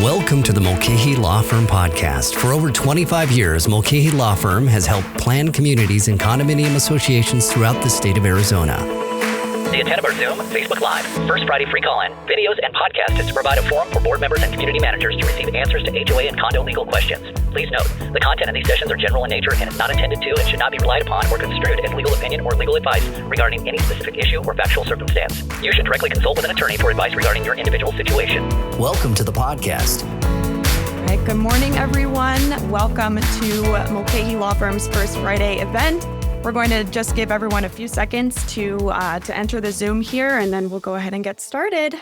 Welcome to the Mulcahy Law Firm podcast. For over 25 years, Mulcahy Law Firm has helped plan communities and condominium associations throughout the state of Arizona. The intent of our Zoom, Facebook Live, First Friday free call-in, videos, and podcast is to provide a forum for board members and community managers to receive answers to HOA and condo legal questions. Please note, the content of these sessions are general in nature and is not intended to and should not be relied upon or construed as legal opinion or legal advice regarding any specific issue or factual circumstance. You should directly consult with an attorney for advice regarding your individual situation. Welcome to the podcast. All right, good morning, everyone. Welcome to Mulcahy Law Firm's First Friday event. We're going to just give everyone a few seconds to enter the Zoom here, and then we'll go ahead and get started.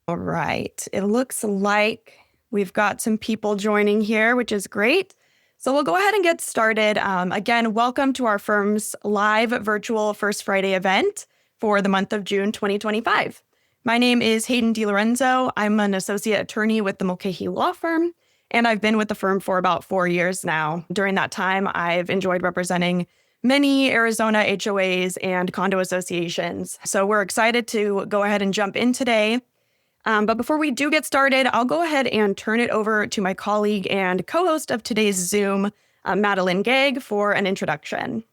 All right. It looks like we've got some people joining here, which is great. So we'll go ahead and get started. Again, welcome to our firm's live virtual First Friday event for the month of June 2025. My name is Haidyn Dilorenzo. I'm an associate attorney with the Mulcahy Law Firm, and I've been with the firm for about 4 years now. During that time, I've enjoyed representing many Arizona HOAs and condo associations. So we're excited to go ahead and jump in today. But before we do get started, I'll go ahead and turn it over to my colleague and co-host of today's Zoom, Madeline Gegg, for an introduction.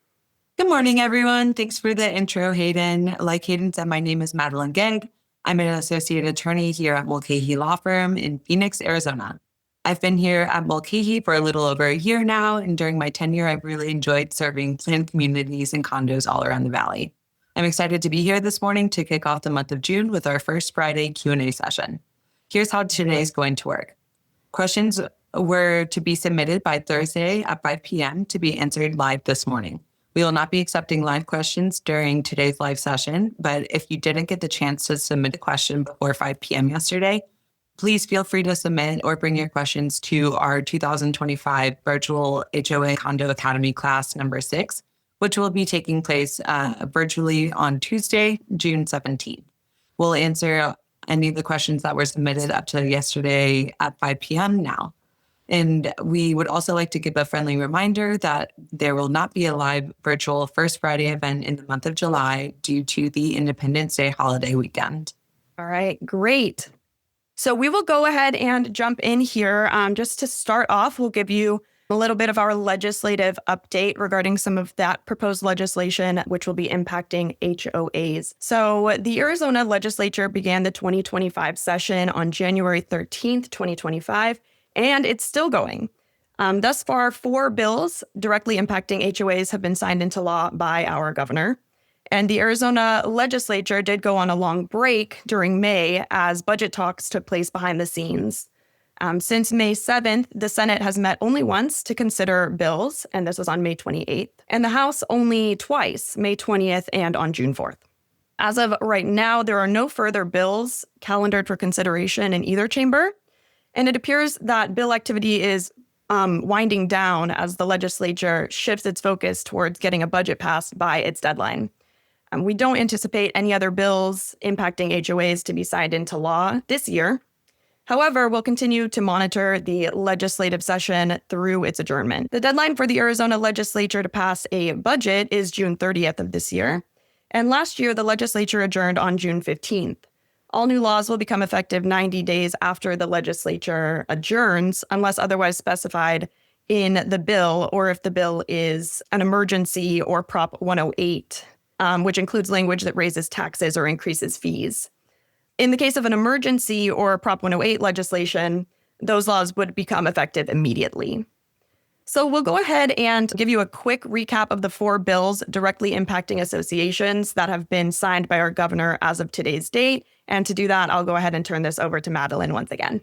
Good morning, everyone. Thanks for the intro, Haidyn. Like Haidyn said, my name is Madeline Gegg. I'm an associate attorney here at Mulcahy Law Firm in Phoenix, Arizona. I've been here at Mulcahy for a little over a year now, and during my tenure, I've really enjoyed serving planned communities and condos all around the valley. I'm excited to be here this morning to kick off the month of June with our first Friday Q&A session. Here's how today is going to work. Questions were to be submitted by Thursday at 5 p.m. to be answered live this morning. We will not be accepting live questions during today's live session, but if you didn't get the chance to submit a question before 5 p.m. yesterday, please feel free to submit or bring your questions to our 2025 virtual HOA Condo Academy class number 6, which will be taking place virtually on Tuesday, June 17th. We'll answer any of the questions that were submitted up to yesterday at 5 p.m. now. And we would also like to give a friendly reminder that there will not be a live virtual First Friday event in the month of July due to the Independence Day holiday weekend. All right, great. So we will go ahead and jump in here. Just to start off, we'll give you a little bit of our legislative update regarding some of that proposed legislation, which will be impacting HOAs. So the Arizona legislature began the 2025 session on January 13th, 2025, and it's still going. Thus far, 4 bills directly impacting HOAs have been signed into law by our governor. And the Arizona legislature did go on a long break during May as budget talks took place behind the scenes. Since May 7th, the Senate has met only once to consider bills, and this was on May 28th, and the House only twice, May 20th and on June 4th. As of right now, there are no further bills calendared for consideration in either chamber, and it appears that bill activity is winding down as the legislature shifts its focus towards getting a budget passed by its deadline. We don't anticipate any other bills impacting HOAs to be signed into law this year. However, we'll continue to monitor the legislative session through its adjournment. The deadline for the Arizona legislature to pass a budget is June 30th of this year. And last year, the legislature adjourned on June 15th. All new laws will become effective 90 days after the legislature adjourns, unless otherwise specified in the bill, or if the bill is an emergency or Prop 108. Which includes language that raises taxes or increases fees. In the case of an emergency or Prop 108 legislation, those laws would become effective immediately. So we'll go ahead and give you a quick recap of the 4 bills directly impacting associations that have been signed by our governor as of today's date. And to do that, I'll go ahead and turn this over to Madeline once again.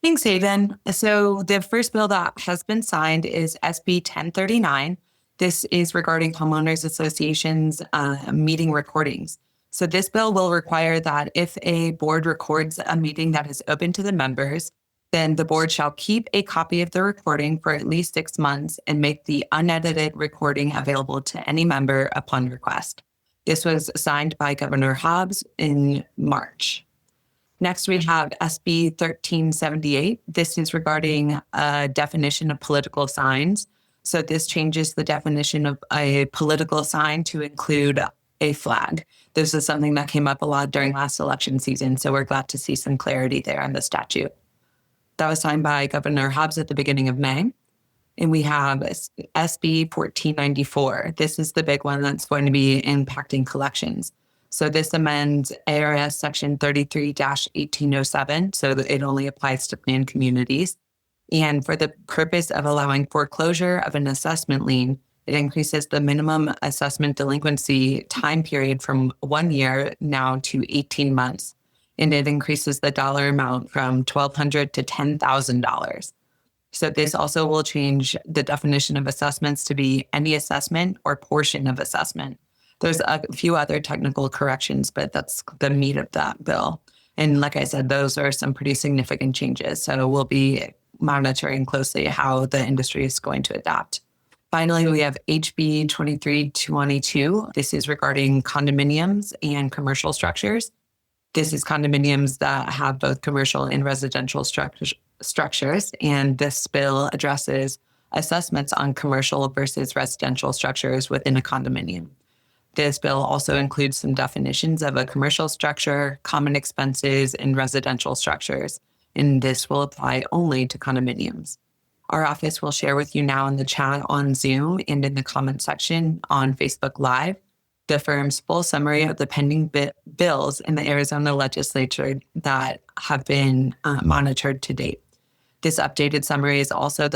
Thanks, Haidyn. So the first bill that has been signed is SB 1039. This is regarding homeowners associations meeting recordings. So this bill will require that if a board records a meeting that is open to the members, then the board shall keep a copy of the recording for at least 6 months and make the unedited recording available to any member upon request. This was signed by Governor Hobbs in March. Next, we have SB 1378. This is regarding a definition of political signs. So this changes the definition of a political sign to include a flag. This is something that came up a lot during last election season, so we're glad to see some clarity there on the statute. that was signed by Governor Hobbs at the beginning of May. And we have SB 1494. This is the big one that's going to be impacting collections. So this amends ARS Section 33-1807, so that it only applies to planned communities. And for the purpose of allowing foreclosure of an assessment lien, it increases the minimum assessment delinquency time period from 1 year now to 18 months. And it increases the dollar amount from $1,200 to $10,000. So this also will change the definition of assessments to be any assessment or portion of assessment. There's a few other technical corrections, but that's the meat of that bill. And like I said, those are some pretty significant changes. So we'll be monitoring closely how the industry is going to adapt. Finally, we have HB 2322. This is regarding condominiums and commercial structures. This is condominiums that have both commercial and residential structures. And this bill addresses assessments on commercial versus residential structures within a condominium. This bill also includes some definitions of a commercial structure, common expenses, and residential structures. And this will apply only to condominiums. Our office will share with you now in the chat on Zoom and in the comment section on Facebook Live the firm's full summary of the pending bills in the Arizona legislature that have been monitored to date. This updated summary is also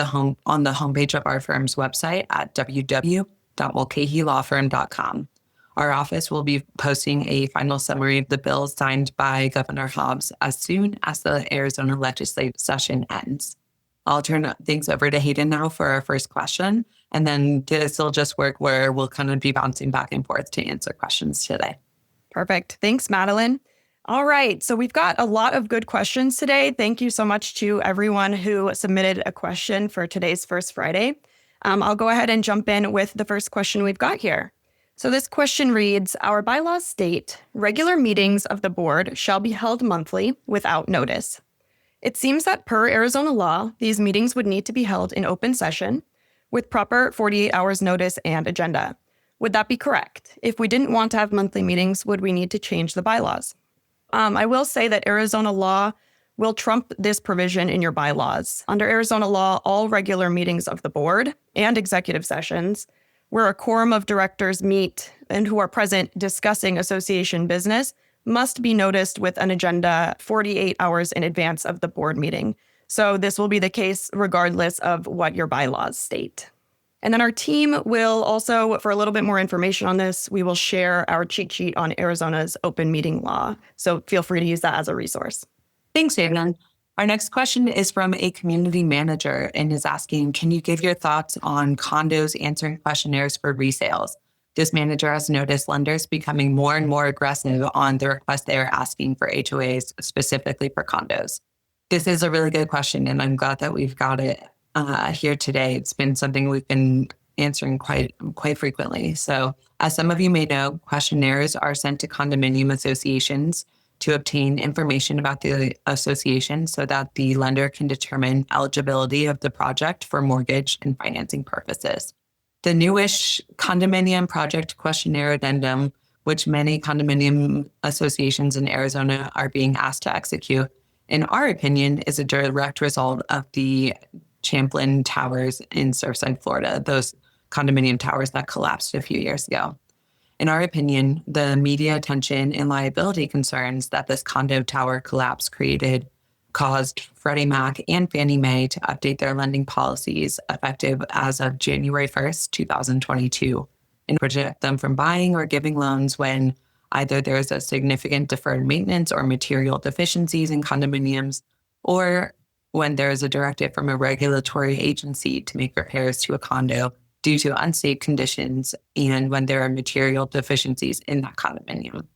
on the homepage of our firm's website at www.mulcahylawfirm.com. Our office will be posting a final summary of the bills signed by Governor Hobbs as soon as the Arizona legislative session ends. I'll turn things over to Haidyn now for our first question, and then this will just work where we'll kind of be bouncing back and forth to answer questions today. Perfect. Thanks, Madeline. All right. So we've got a lot of good questions today. Thank you so much to everyone who submitted a question for today's First Friday. I'll go ahead and jump in with the first question we've got here. So this question reads, our bylaws state regular meetings of the board shall be held monthly without notice. It seems that per Arizona law, these meetings would need to be held in open session with proper 48 hours notice and agenda. Would that be correct? If we didn't want to have monthly meetings, would we need to change the bylaws? I will say that Arizona law will trump this provision in your bylaws. Under Arizona law, all regular meetings of the board and executive sessions where a quorum of directors meet and who are present discussing association business must be noticed with an agenda 48 hours in advance of the board meeting. So this will be the case regardless of what your bylaws state. And then our team will also, for a little bit more information on this, we will share our cheat sheet on Arizona's open meeting law. So feel free to use that as a resource. Thanks, Haidyn. Our next question is from a community manager and is asking, can you give your thoughts on condos answering questionnaires for resales? This manager has noticed lenders becoming more and more aggressive on the request they are asking for HOAs, specifically for condos. This is a really good question, and I'm glad that we've got it here today. It's been something we've been answering quite frequently. So as some of you may know, questionnaires are sent to condominium associations to obtain information about the association so that the lender can determine eligibility of the project for mortgage and financing purposes. The newish condominium project questionnaire addendum, which many condominium associations in Arizona are being asked to execute, in our opinion, is a direct result of the Champlain Towers in Surfside, Florida, those condominium towers that collapsed a few years ago. In our opinion, the media attention and liability concerns that this condo tower collapse caused Freddie Mac and Fannie Mae to update their lending policies effective as of January 1st, 2022, and protect them from buying or giving loans when either there is a significant deferred maintenance or material deficiencies in condominiums, or when there is a directive from a regulatory agency to make repairs to a condo due to unsafe conditions and when there are material deficiencies in that condominium.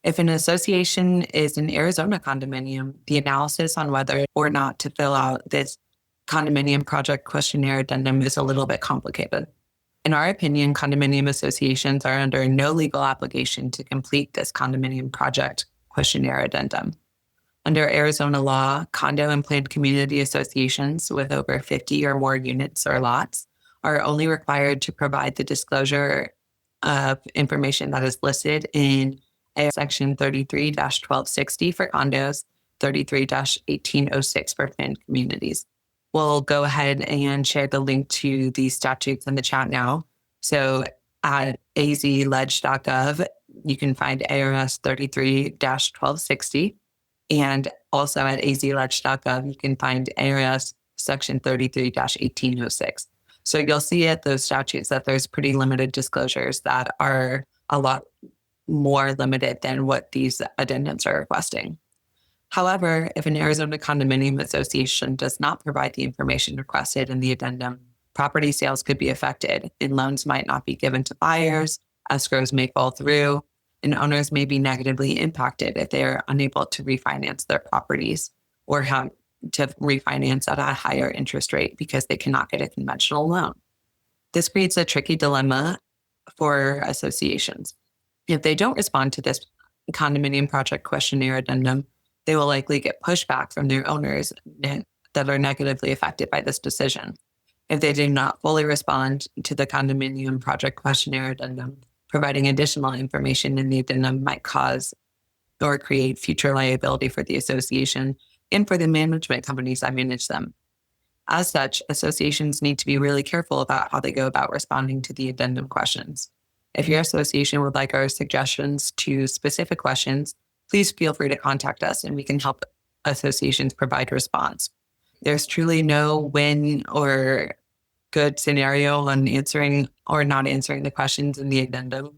If an association is an Arizona condominium, the analysis on whether or not to fill out this condominium project questionnaire addendum is a little bit complicated. In our opinion, condominium associations are under no legal obligation to complete this condominium project questionnaire addendum. Under Arizona law, condo and planned community associations with over 50 or more units or lots are only required to provide the disclosure of information that is listed in Section 33-1260 for condos 33-1806 for planned communities. We'll go ahead and share the link to these statutes in the chat now. So at azledge.gov, you can find ARS 33-1260. And also at azledge.gov, you can find ARS section 33-1806. So you'll see at those statutes that there's pretty limited disclosures that are a lot more limited than what these addendums are requesting. However, if an Arizona condominium association does not provide the information requested in the addendum, property sales could be affected and loans might not be given to buyers, escrows may fall through, and owners may be negatively impacted if they are unable to refinance their properties or have to refinance at a higher interest rate because they cannot get a conventional loan. This creates a tricky dilemma for associations. If they don't respond to this condominium project questionnaire addendum, they will likely get pushback from their owners that are negatively affected by this decision. If they do not fully respond to the condominium project questionnaire addendum, providing additional information in the addendum might cause or create future liability for the association and for the management companies that manage them. As such, associations need to be really careful about how they go about responding to the addendum questions. If your association would like our suggestions to specific questions, please feel free to contact us and we can help associations provide a response. There's truly no win or good scenario on answering or not answering the questions in the addendum.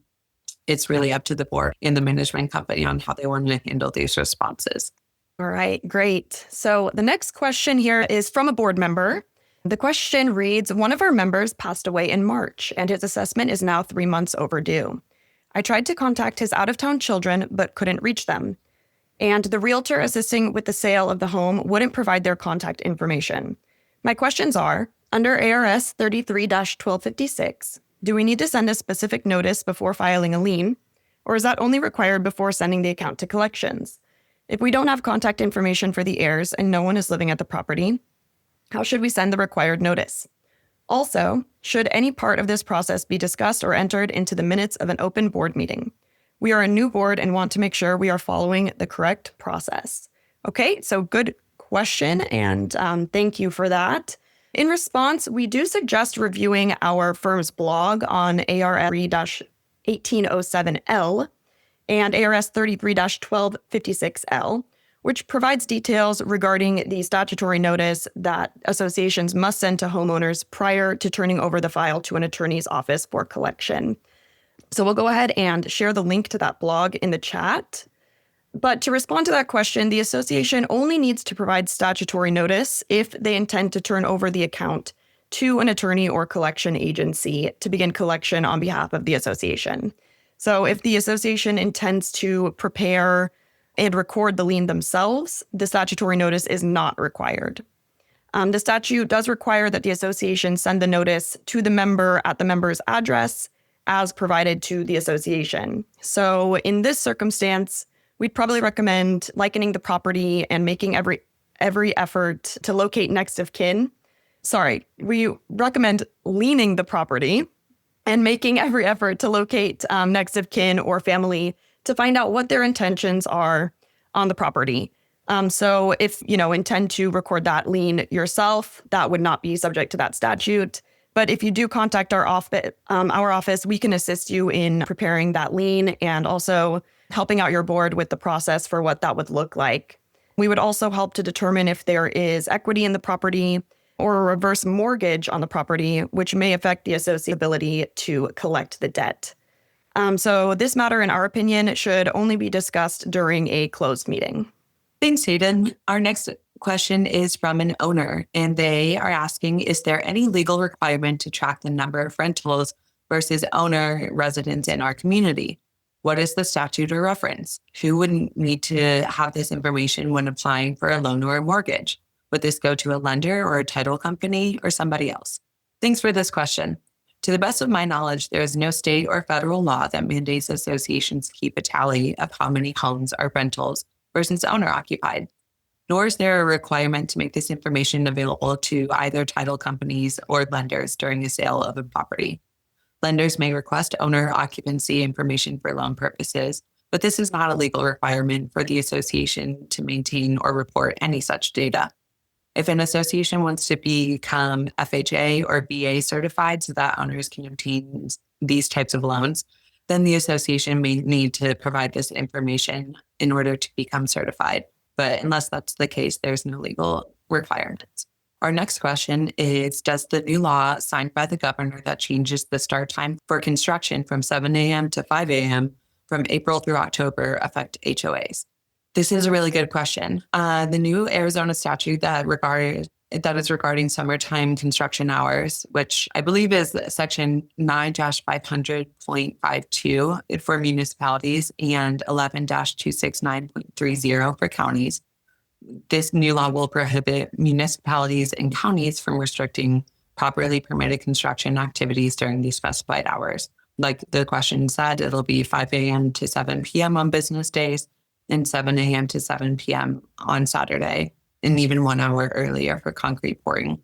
It's really up to the board and the management company on how they want to handle these responses. All right, great. So the next question here is from a board member. The question reads, one of our members passed away in March and his assessment is now 3 months overdue. I tried to contact his out-of-town children, but couldn't reach them. And the realtor assisting with the sale of the home wouldn't provide their contact information. My questions are, under ARS 33-1256, do we need to send a specific notice before filing a lien? Or is that only required before sending the account to collections? If we don't have contact information for the heirs and no one is living at the property, how should we send the required notice? Also, should any part of this process be discussed or entered into the minutes of an open board meeting? We are a new board and want to make sure we are following the correct process. Okay, so good question, and thank you for that. In response, we do suggest reviewing our firm's blog on ARS 1807L and ARS 33-1256L, which provides details regarding the statutory notice that associations must send to homeowners prior to turning over the file to an attorney's office for collection. So we'll go ahead and share the link to that blog in the chat. But to respond to that question, the association only needs to provide statutory notice if they intend to turn over the account to an attorney or collection agency to begin collection on behalf of the association. So if the association intends to prepare and record the lien themselves, the statutory notice is not required. The statute does require that the association send the notice to the member at the member's address as provided to the association. So in this circumstance, we'd probably recommend likening the property and making every effort to locate next of kin. We recommend liening the property and making every effort to locate next of kin or family to find out what their intentions are on the property. So if intend to record that lien yourself, that would not be subject to that statute. But if you do contact our office, we can assist you in preparing that lien and also helping out your board with the process for what that would look like. We would also help to determine if there is equity in the property or a reverse mortgage on the property, which may affect the associate's ability to collect the debt. So this matter, in our opinion, should only be discussed during a closed meeting. Thanks, Haidyn. Our next question is from an owner, and they are asking, is there any legal requirement to track the number of rentals versus owner residents in our community? What is the statute or reference? Who would need to have this information when applying for a loan or a mortgage? Would this go to a lender or a title company or somebody else? Thanks for this question. To the best of my knowledge, there is no state or federal law that mandates associations keep a tally of how many homes are rentals versus owner-occupied, nor is there a requirement to make this information available to either title companies or lenders during the sale of a property. Lenders may request owner occupancy information for loan purposes, but this is not a legal requirement for the association to maintain or report any such data. If an association wants to become FHA or BA certified so that owners can obtain these types of loans, then the association may need to provide this information in order to become certified. But unless that's the case, there's no legal requirements. Our next question is, does the new law signed by the governor that changes the start time for construction from 7 a.m. to 5 a.m. from April through October affect HOAs? This is a really good question. The new Arizona statute that is regarding summertime construction hours, which I believe is section 9-500.52 for municipalities and 11-269.30 for counties. This new law will prohibit municipalities and counties from restricting properly permitted construction activities during these specified hours. Like the question said, it'll be 5 a.m. to 7 p.m. on business days and 7 a.m. to 7 p.m. on Saturday, and even 1 hour earlier for concrete pouring.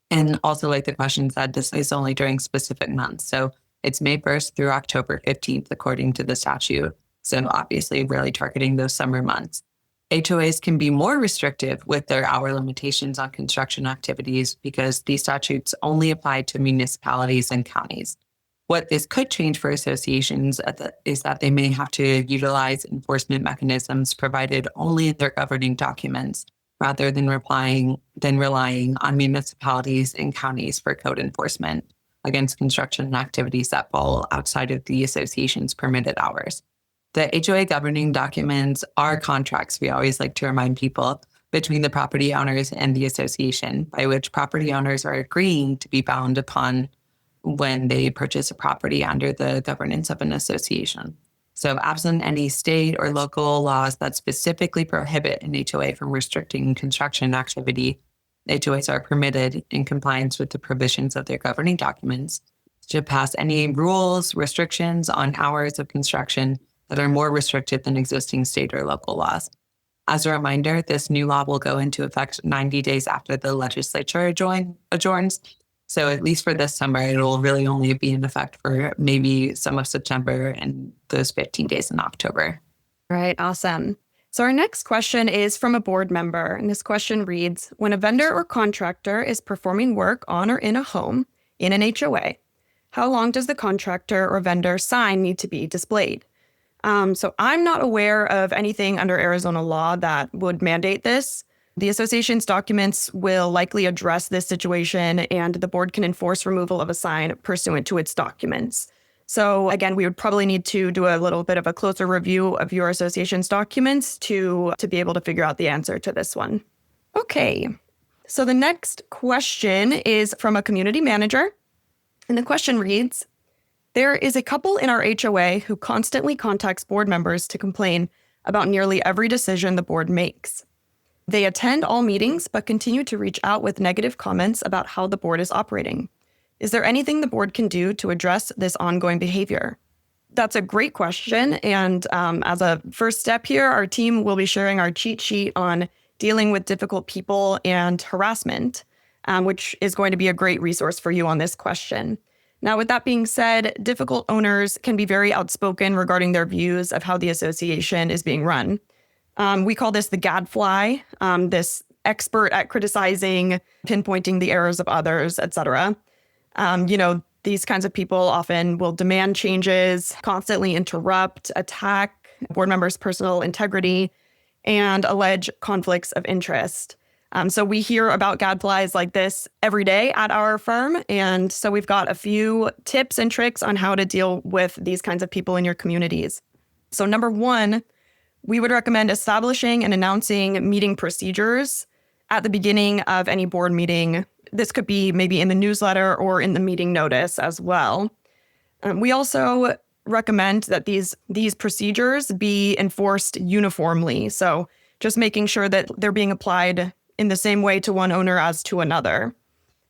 And also, like the question said, this is only during specific months. So it's May 1st through October 15th, according to the statute. So obviously really targeting those summer months. HOAs can be more restrictive with their hour limitations on construction activities because these statutes only apply to municipalities and counties. What this could change for associations is that they may have to utilize enforcement mechanisms provided only in their governing documents, rather than relying on municipalities and counties for code enforcement against construction activities that fall outside of the association's permitted hours. The HOA governing documents are contracts, we always like to remind people, between the property owners and the association, by which property owners are agreeing to be bound upon when they purchase a property under the governance of an association. So absent any state or local laws that specifically prohibit an HOA from restricting construction activity, HOAs are permitted in compliance with the provisions of their governing documents to pass any rules, restrictions on hours of construction that are more restricted than existing state or local laws. As a reminder, this new law will go into effect 90 days after the legislature adjourns. So at least for this summer, it will really only be in effect for maybe some of September and those 15 days in October. Right. Awesome. So our next question is from a board member. And this question reads, when a vendor or contractor is performing work on or in a home in an HOA, how long does the contractor or vendor sign need to be displayed? So I'm not aware of anything under Arizona law that would mandate this. The association's documents will likely address this situation, and the board can enforce removal of a sign pursuant to its documents. So again, we would probably need to do a little bit of a closer review of your association's documents to be able to figure out the answer to this one. Okay, so the next question is from a community manager, and the question reads, there is a couple in our HOA who constantly contacts board members to complain about nearly every decision the board makes. They attend all meetings, but continue to reach out with negative comments about how the board is operating. Is there anything the board can do to address this ongoing behavior? That's a great question. And as a first step here, our team will be sharing our cheat sheet on dealing with difficult people and harassment, which is going to be a great resource for you on this question. Now, with that being said, difficult owners can be very outspoken regarding their views of how the association is being run. We call this the gadfly, this expert at criticizing, pinpointing the errors of others, etc. These kinds of people often will demand changes, constantly interrupt, attack board members' personal integrity, and allege conflicts of interest. So we hear about gadflies like this every day at our firm. And so we've got a few tips and tricks on how to deal with these kinds of people in your communities. So number one, we would recommend establishing and announcing meeting procedures at the beginning of any board meeting. This could be maybe in the newsletter or in the meeting notice as well. We also recommend that these procedures be enforced uniformly. So just making sure that they're being applied in the same way to one owner as to another.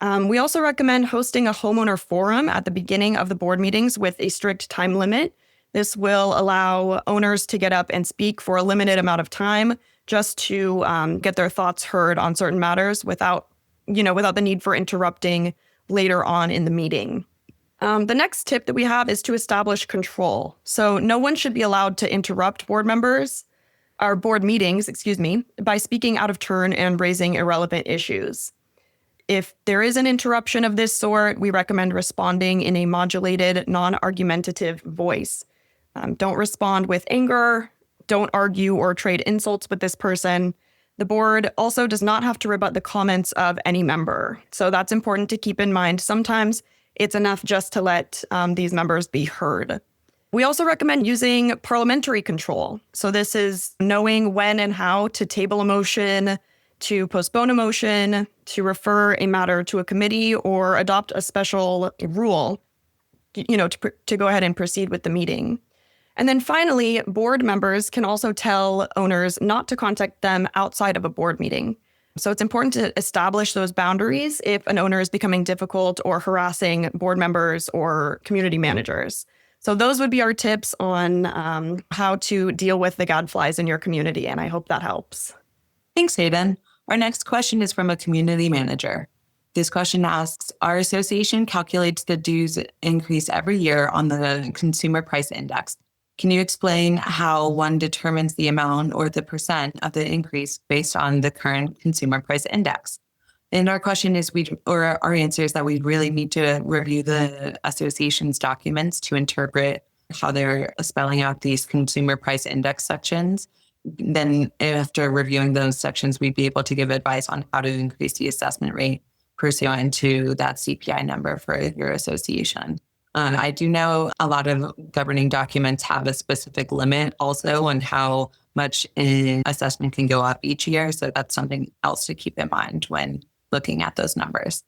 We also recommend hosting a homeowner forum at the beginning of the board meetings with a strict time limit. This will allow owners to get up and speak for a limited amount of time just to get their thoughts heard on certain matters without the need for interrupting later on in the meeting. The next tip that we have is to establish control. So no one should be allowed to interrupt board meetings, by speaking out of turn and raising irrelevant issues. If there is an interruption of this sort, we recommend responding in a modulated, non-argumentative voice. Don't respond with anger. Don't argue or trade insults with this person. The board also does not have to rebut the comments of any member. So that's important to keep in mind. Sometimes it's enough just to let these members be heard. We also recommend using parliamentary control. So this is knowing when and how to table a motion, to postpone a motion, to refer a matter to a committee, or adopt a special rule, to go ahead and proceed with the meeting. And then finally, board members can also tell owners not to contact them outside of a board meeting. So it's important to establish those boundaries if an owner is becoming difficult or harassing board members or community managers. So those would be our tips on how to deal with the gadflies in your community, and I hope that helps. Thanks, Haidyn. Our next question is from a community manager. This question asks, our association calculates the dues increase every year on the Consumer Price Index. Can you explain how one determines the amount or the percent of the increase based on the current Consumer Price Index? And our question is, our answer is that we really need to review the association's documents to interpret how they're spelling out these Consumer Price Index sections. Then after reviewing those sections, we'd be able to give advice on how to increase the assessment rate pursuant to that CPI number for your association. I do know a lot of governing documents have a specific limit also on how much an assessment can go up each year. So that's something else to keep in mind when looking at those numbers.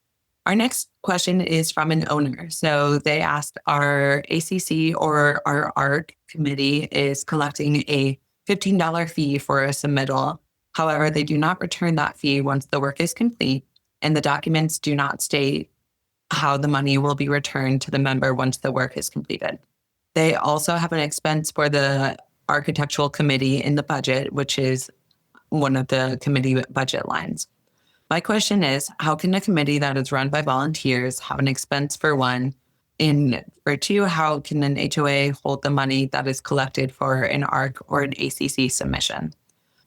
Our next question is from an owner. So they asked, our ACC or our ARC committee is collecting a $15 fee for a submittal. However, they do not return that fee once the work is complete, and the documents do not state how the money will be returned to the member once the work is completed. They also have an expense for the architectural committee in the budget, which is one of the committee budget lines. My question is, how can a committee that is run by volunteers have an expense for one? And for two, how can an HOA hold the money that is collected for an ARC or an ACC submission?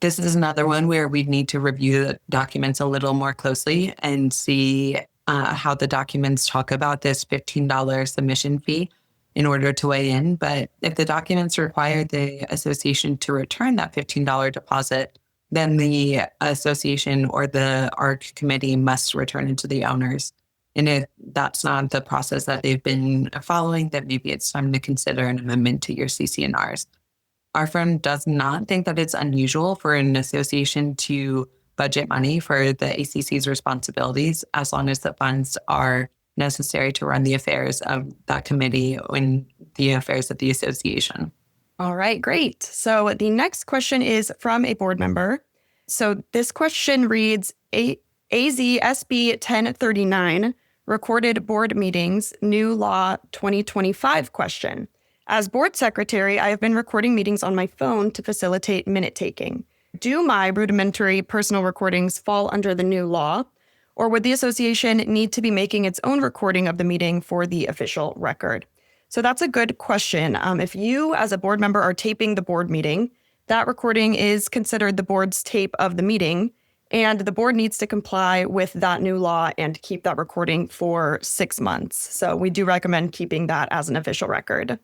This is another one where we need to review the documents a little more closely and see how the documents talk about this $15 submission fee in order to weigh in. But if the documents require the association to return that $15 deposit, then the association or the ARC committee must return it to the owners. And if that's not the process that they've been following, then maybe it's time to consider an amendment to your CC&Rs. Our firm does not think that it's unusual for an association to budget money for the ACC's responsibilities as long as the funds are necessary to run the affairs of that committee and the affairs of the association. All right, great. So the next question is from a board member. So this question reads, AZSB 1039, Recorded Board Meetings, New Law 2025 question. As board secretary, I have been recording meetings on my phone to facilitate minute taking. Do my rudimentary personal recordings fall under the new law, or would the association need to be making its own recording of the meeting for the official record? So that's a good question. If you, as a board member, are taping the board meeting, that recording is considered the board's tape of the meeting, and the board needs to comply with that new law and keep that recording for 6 months. So we do recommend keeping that as an official record.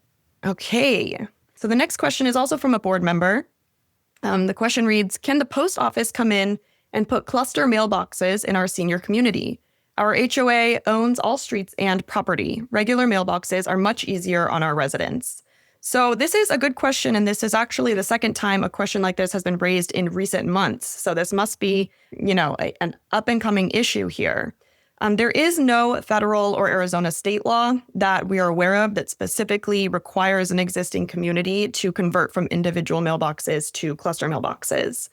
Okay, so the next question is also from a board member. The question reads, can the post office come in and put cluster mailboxes in our senior community? Our HOA owns all streets and property. Regular mailboxes are much easier on our residents. So this is a good question, and this is actually the second time a question like this has been raised in recent months. So this must be, an up-and-coming issue here. There is no federal or Arizona state law that we are aware of that specifically requires an existing community to convert from individual mailboxes to cluster mailboxes.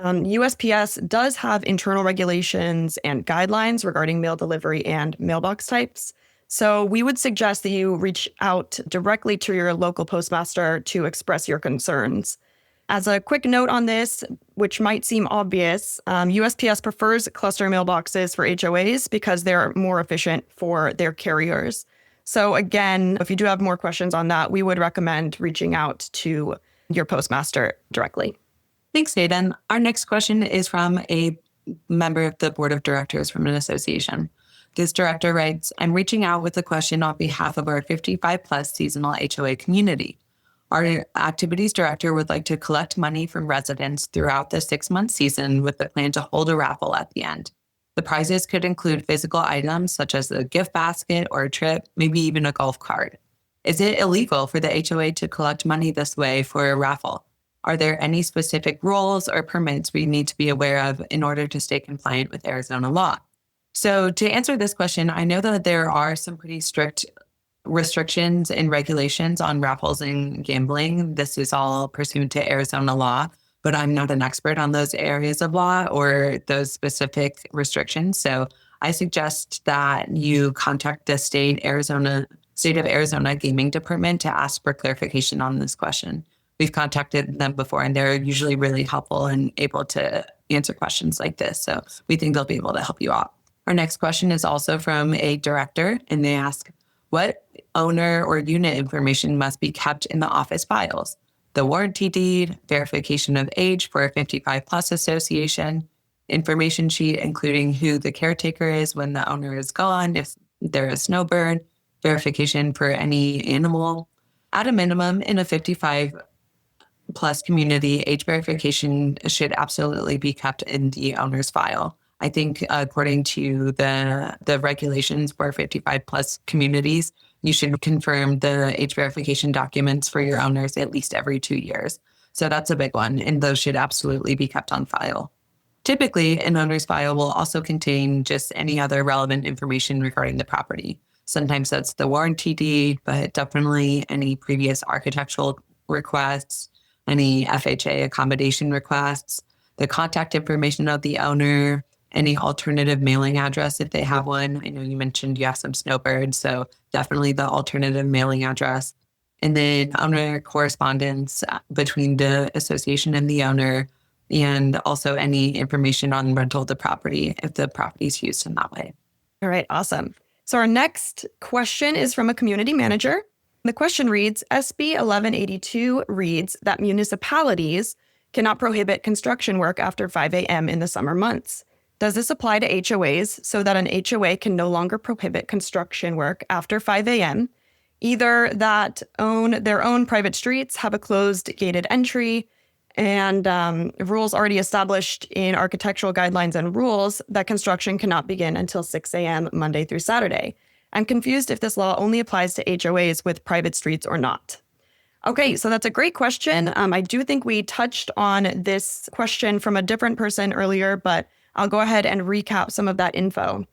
USPS does have internal regulations and guidelines regarding mail delivery and mailbox types. So we would suggest that you reach out directly to your local postmaster to express your concerns. As a quick note on this, which might seem obvious, USPS prefers cluster mailboxes for HOAs because they're more efficient for their carriers. So again, if you do have more questions on that, we would recommend reaching out to your postmaster directly. Thanks, Haidyn. Our next question is from a member of the board of directors from an association. This director writes, I'm reaching out with a question on behalf of our 55 plus seasonal HOA community. Our activities director would like to collect money from residents throughout the 6-month season with the plan to hold a raffle at the end. The prizes could include physical items such as a gift basket or a trip, maybe even a golf cart. Is it illegal for the HOA to collect money this way for a raffle? Are there any specific rules or permits we need to be aware of in order to stay compliant with Arizona law? So to answer this question, I know that there are some pretty strict restrictions and regulations on raffles and gambling. This is all pursuant to Arizona law, but I'm not an expert on those areas of law or those specific restrictions. So I suggest that you contact the state of Arizona Gaming Department to ask for clarification on this question. We've contacted them before, and they're usually really helpful and able to answer questions like this. So we think they'll be able to help you out. Our next question is also from a director, and they ask, what owner or unit information must be kept in the office files? The warranty deed, verification of age for a 55 plus association, information sheet including who the caretaker is when the owner is gone, if there is snowbird, verification for any animal. At a minimum, in a 55 plus community, age verification should absolutely be kept in the owner's file. I think according to the regulations for 55 plus communities, you should confirm the age verification documents for your owners at least every 2 years. So that's a big one, and those should absolutely be kept on file. Typically, an owner's file will also contain just any other relevant information regarding the property. Sometimes that's the warranty deed, but definitely any previous architectural requests, any FHA accommodation requests, the contact information of the owner, any alternative mailing address if they have one. I know you mentioned you have some snowbirds, so definitely the alternative mailing address. And then owner correspondence between the association and the owner, and also any information on rental of the property if the property is used in that way. All right, awesome. So our next question is from a community manager. The question reads, SB 1182 reads that municipalities cannot prohibit construction work after 5 a.m. in the summer months. Does this apply to HOAs so that an HOA can no longer prohibit construction work after 5 a.m., either that own their own private streets, have a closed gated entry, and rules already established in architectural guidelines and rules that construction cannot begin until 6 a.m. Monday through Saturday? I'm confused if this law only applies to HOAs with private streets or not. Okay, so that's a great question. I do think we touched on this question from a different person earlier, but I'll go ahead and recap some of that info.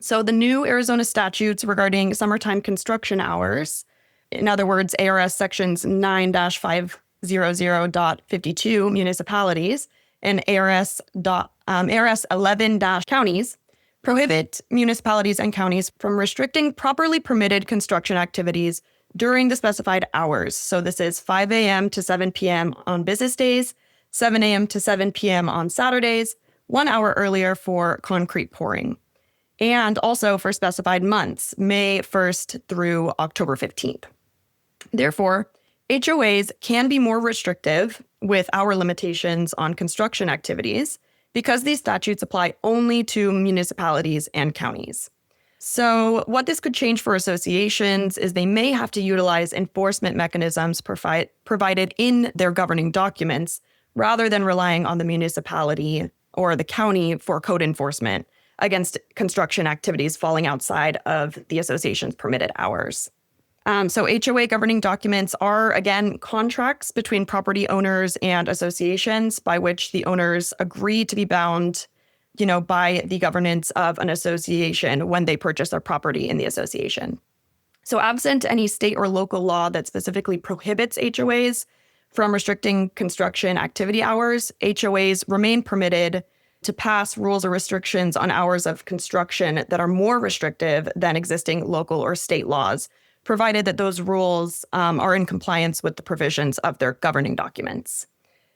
So the new Arizona statutes regarding summertime construction hours, in other words, ARS sections 9-500.52 municipalities and ARS 11-counties, prohibit municipalities and counties from restricting properly permitted construction activities during the specified hours. So this is 5 a.m. to 7 p.m. on business days, 7 a.m. to 7 p.m. on Saturdays, 1 hour earlier for concrete pouring, and also for specified months, May 1st through October 15th. Therefore, HOAs can be more restrictive with hour limitations on construction activities because these statutes apply only to municipalities and counties. So what this could change for associations is they may have to utilize enforcement mechanisms provided in their governing documents rather than relying on the municipality or the county for code enforcement against construction activities falling outside of the association's permitted hours. So HOA governing documents are, again, contracts between property owners and associations by which the owners agree to be bound, by the governance of an association when they purchase their property in the association. So absent any state or local law that specifically prohibits HOAs from restricting construction activity hours, HOAs remain permitted to pass rules or restrictions on hours of construction that are more restrictive than existing local or state laws, provided that those rules are in compliance with the provisions of their governing documents.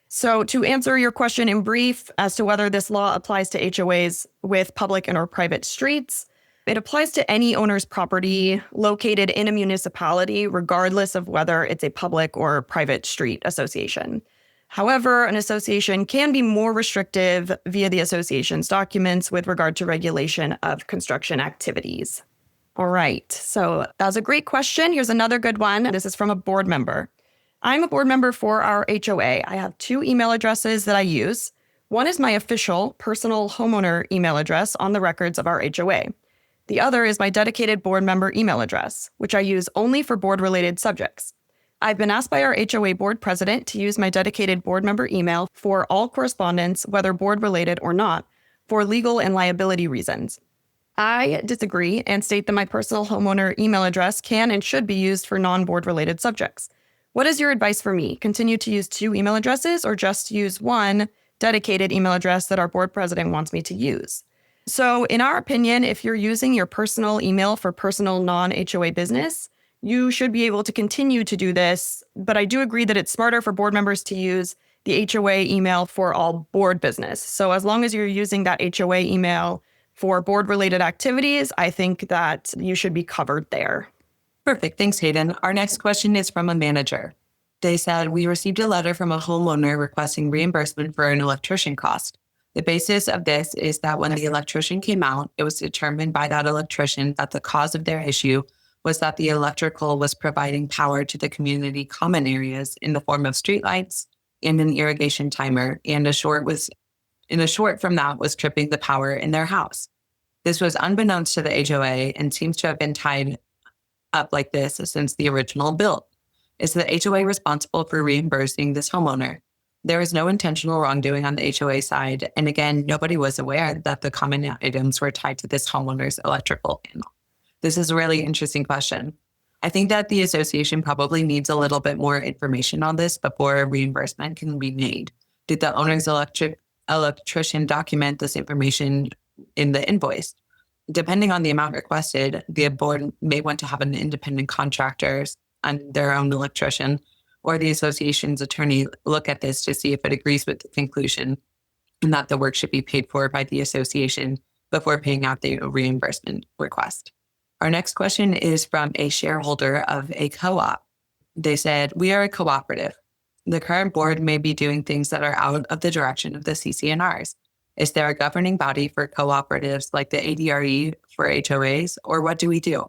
So to answer your question in brief as to whether this law applies to HOAs with public and or private streets, It applies to any owner's property located in a municipality, regardless of whether it's a public or private street association. However, an association can be more restrictive via the association's documents with regard to regulation of construction activities. All right, so that was a great question. Here's another good one. This is from a board member. I'm a board member for our HOA. I have 2 email addresses that I use. One is my official personal homeowner email address on the records of our HOA. The other is my dedicated board member email address, which I use only for board-related subjects. I've been asked by our HOA board president to use my dedicated board member email for all correspondence, whether board-related or not, for legal and liability reasons. I disagree and state that my personal homeowner email address can and should be used for non-board-related subjects. What is your advice for me? Continue to use 2 email addresses or just use one dedicated email address that our board president wants me to use? So in our opinion, if you're using your personal email for personal non-HOA business, you should be able to continue to do this. But I do agree that it's smarter for board members to use the HOA email for all board business. So as long as you're using that HOA email for board-related activities, I think that you should be covered there. Perfect. Thanks, Haidyn. Our next question is from a manager. They said, we received a letter from a homeowner requesting reimbursement for an electrician cost. The basis of this is that when the electrician came out, it was determined by that electrician that the cause of their issue was that the electrical was providing power to the community common areas in the form of streetlights and an irrigation timer, and a short from that was tripping the power in their house. This was unbeknownst to the HOA and seems to have been tied up like this since the original build. Is the HOA responsible for reimbursing this homeowner? There is no intentional wrongdoing on the HOA side, and again, nobody was aware that the common items were tied to this homeowner's electrical panel. This is a really interesting question. I think that the association probably needs a little bit more information on this before a reimbursement can be made. Did the owner's electrician document this information in the invoice? Depending on the amount requested, the board may want to have an independent contractor and their own electrician or the association's attorney look at this to see if it agrees with the conclusion and that the work should be paid for by the association before paying out the reimbursement request. Our next question is from a shareholder of a co-op. They said, we are a cooperative. The current board may be doing things that are out of the direction of the CC&Rs. Is there a governing body for cooperatives like the ADRE for HOAs, or what do we do?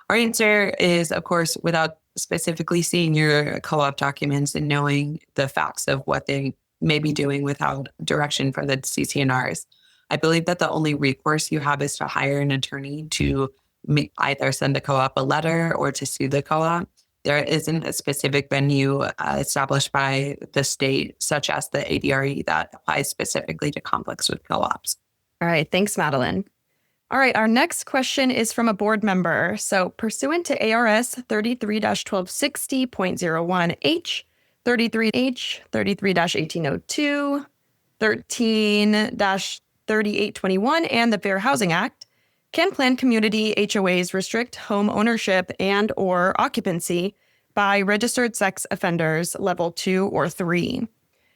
Our answer is, of course, without specifically seeing your co-op documents and knowing the facts of what they may be doing without direction from the CC&Rs. I believe that the only recourse you have is to hire an attorney to either send the co-op a letter or to sue the co-op. There isn't a specific venue established by the state, such as the ADRE, that applies specifically to conflicts with co-ops. All right. Thanks, Madeline. All right. Our next question is from a board member. So pursuant to ARS 33-1260.01H, 33H, 33-1802, 13-3821, and the Fair Housing Act, can planned community HOAs restrict home ownership and or occupancy by registered sex offenders level 2 or 3?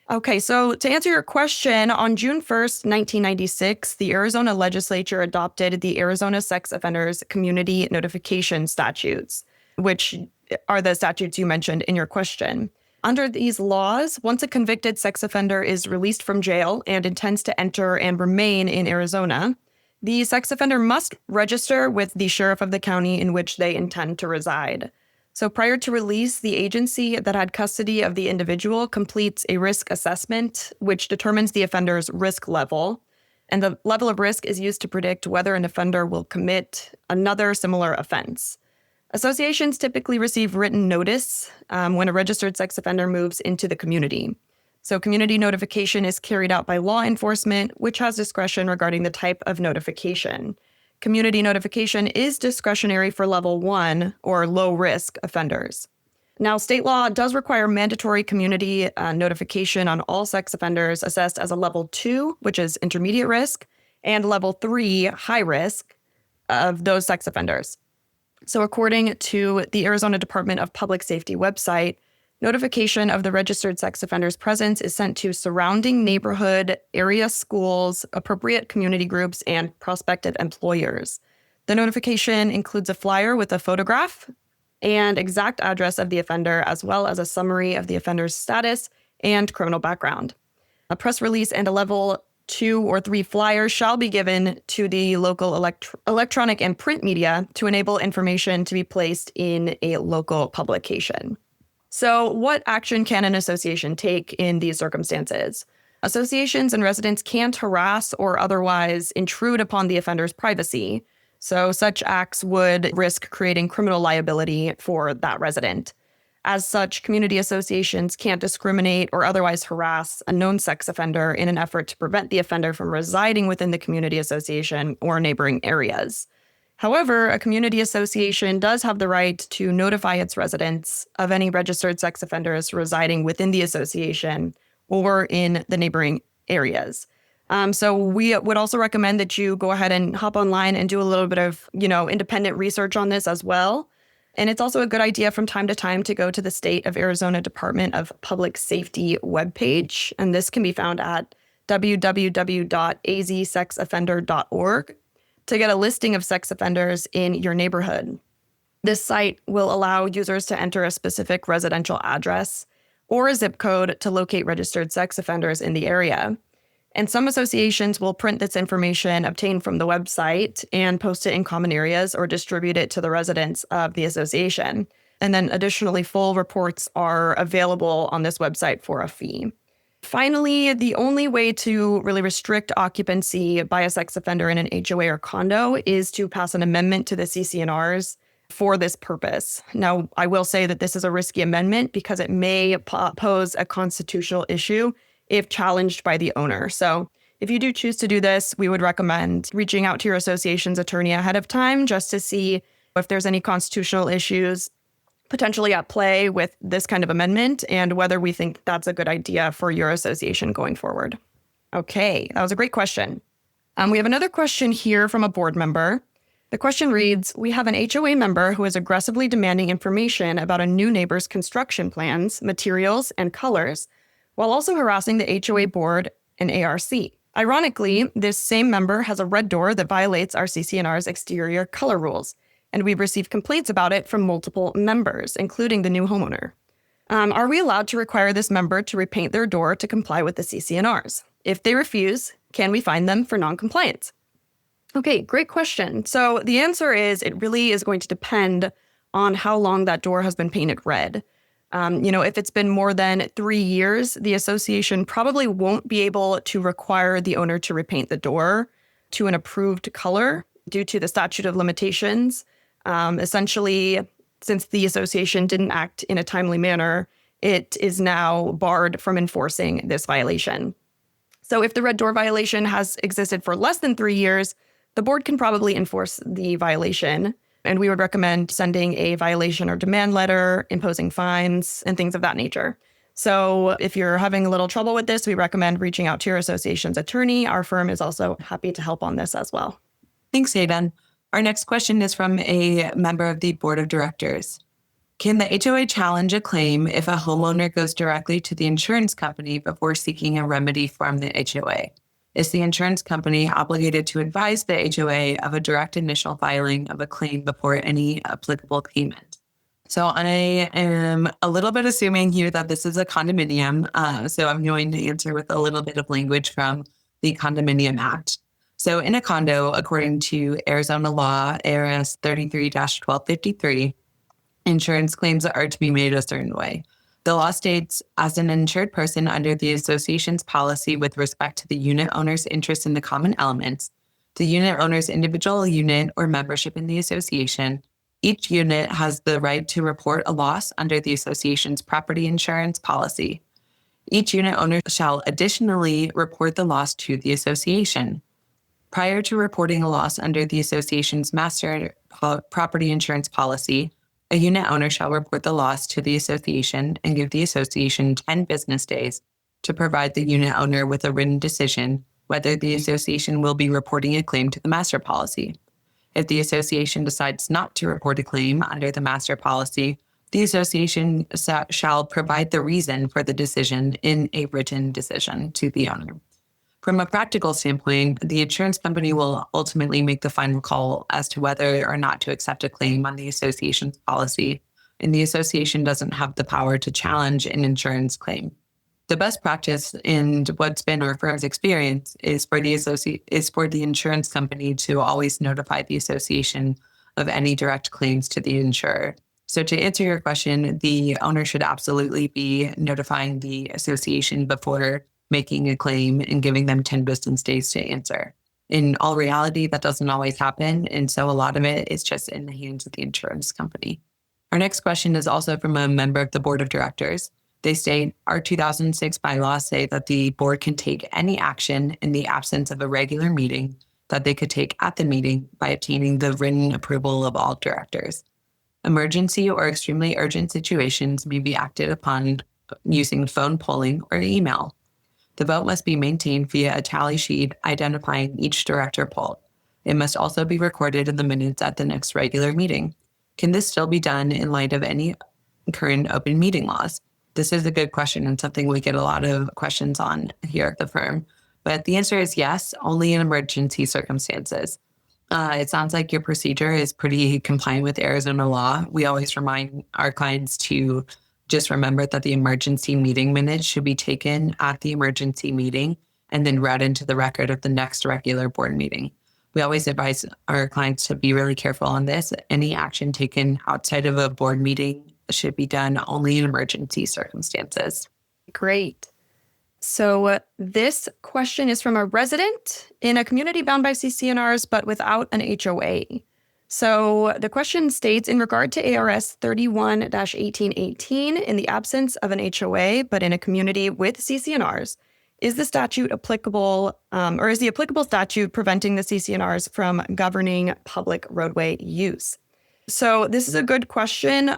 Okay, so to answer your question, on June 1st, 1996, the Arizona legislature adopted the Arizona Sex Offenders Community Notification Statutes, which are the statutes you mentioned in your question. Under these laws, once a convicted sex offender is released from jail and intends to enter and remain in Arizona, the sex offender must register with the sheriff of the county in which they intend to reside. So prior to release, the agency that had custody of the individual completes a risk assessment, which determines the offender's risk level. And the level of risk is used to predict whether an offender will commit another similar offense. Associations typically receive written notice when a registered sex offender moves into the community. So community notification is carried out by law enforcement, which has discretion regarding the type of notification. Community notification is discretionary for level 1 or low-risk offenders. Now, state law does require mandatory community notification on all sex offenders assessed as a level 2, which is intermediate risk, and level 3, high risk of those sex offenders. So according to the Arizona Department of Public Safety website, notification of the registered sex offender's presence is sent to surrounding neighborhood, area schools, appropriate community groups, and prospective employers. The notification includes a flyer with a photograph and exact address of the offender, as well as a summary of the offender's status and criminal background. A press release and a level 2 or 3 flyer shall be given to the local electronic and print media to enable information to be placed in a local publication. So what action can an association take in these circumstances? Associations and residents can't harass or otherwise intrude upon the offender's privacy. So such acts would risk creating criminal liability for that resident. As such, community associations can't discriminate or otherwise harass a known sex offender in an effort to prevent the offender from residing within the community association or neighboring areas. However, a community association does have the right to notify its residents of any registered sex offenders residing within the association or in the neighboring areas. So we would also recommend that you go ahead and hop online and do a little bit of, independent research on this as well. And it's also a good idea from time to time to go to the State of Arizona Department of Public Safety webpage. And this can be found at www.azsexoffender.org to get a listing of sex offenders in your neighborhood. This site will allow users to enter a specific residential address or a zip code to locate registered sex offenders in the area. And some associations will print this information obtained from the website and post it in common areas or distribute it to the residents of the association. And then additionally, full reports are available on this website for a fee. Finally, the only way to really restrict occupancy by a sex offender in an HOA or condo is to pass an amendment to the CC&Rs for this purpose. Now, I will say that this is a risky amendment because it may pose a constitutional issue if challenged by the owner. So if you do choose to do this, we would recommend reaching out to your association's attorney ahead of time just to see if there's any constitutional issues potentially at play with this kind of amendment and whether we think that's a good idea for your association going forward. Okay, that was a great question. We have another question here from a board member. The question reads, we have an HOA member who is aggressively demanding information about a new neighbor's construction plans, materials, and colors, while also harassing the HOA board and ARC. Ironically, this same member has a red door that violates our CC&R's exterior color rules, and we've received complaints about it from multiple members, including the new homeowner. Are we allowed to require this member to repaint their door to comply with the CC&Rs? If they refuse, can we fine them for non-compliance? Okay, great question. So the answer is it really is going to depend on how long that door has been painted red. If it's been more than 3 years, the association probably won't be able to require the owner to repaint the door to an approved color due to the statute of limitations. Essentially, since the association didn't act in a timely manner, it is now barred from enforcing this violation. So if the red door violation has existed for less than 3 years, the board can probably enforce the violation. And we would recommend sending a violation or demand letter, imposing fines, and things of that nature. So if you're having a little trouble with this, we recommend reaching out to your association's attorney. Our firm is also happy to help on this as well. Thanks, Haidyn. Our next question is from a member of the board of directors. Can the HOA challenge a claim if a homeowner goes directly to the insurance company before seeking a remedy from the HOA? Is the insurance company obligated to advise the HOA of a direct initial filing of a claim before any applicable payment? So I am a little bit assuming here that this is a condominium. So I'm going to answer with a little bit of language from the Condominium Act. So in a condo, according to Arizona law, ARS 33-1253, insurance claims are to be made a certain way. The law states, as an insured person under the association's policy with respect to the unit owner's interest in the common elements, the unit owner's individual unit or membership in the association, each unit has the right to report a loss under the association's property insurance policy. Each unit owner shall additionally report the loss to the association. Prior to reporting a loss under the association's master property insurance policy, a unit owner shall report the loss to the association and give the association 10 business days to provide the unit owner with a written decision whether the association will be reporting a claim to the master policy. If the association decides not to report a claim under the master policy, the association shall provide the reason for the decision in a written decision to the owner. From a practical standpoint, the insurance company will ultimately make the final call as to whether or not to accept a claim on the association's policy, and the association doesn't have the power to challenge an insurance claim. The best practice and what's been our firm's experience is for the insurance company to always notify the association of any direct claims to the insurer. So to answer your question, the owner should absolutely be notifying the association before making a claim and giving them 10 business days to answer. In all reality, that doesn't always happen. And so a lot of it is just in the hands of the insurance company. Our next question is also from a member of the board of directors. They state, our 2006 bylaws say that the board can take any action in the absence of a regular meeting that they could take at the meeting by obtaining the written approval of all directors. Emergency or extremely urgent situations may be acted upon using phone polling or email. The vote must be maintained via a tally sheet identifying each director polled. It must also be recorded in the minutes at the next regular meeting. Can this still be done in light of any current open meeting laws? This is a good question and something we get a lot of questions on here at the firm. But the answer is yes, only in emergency circumstances. It sounds like your procedure is pretty compliant with Arizona law. We always remind our clients to just remember that the emergency meeting minutes should be taken at the emergency meeting and then read into the record of the next regular board meeting. We always advise our clients to be really careful on this. Any action taken outside of a board meeting should be done only in emergency circumstances. Great. So this question is from a resident in a community bound by CC&Rs, but without an HOA. So the question states, in regard to ARS 31-1818, in the absence of an HOA, but in a community with CC&Rs, is the statute applicable, or is the applicable statute preventing the CC&Rs from governing public roadway use? So this is a good question.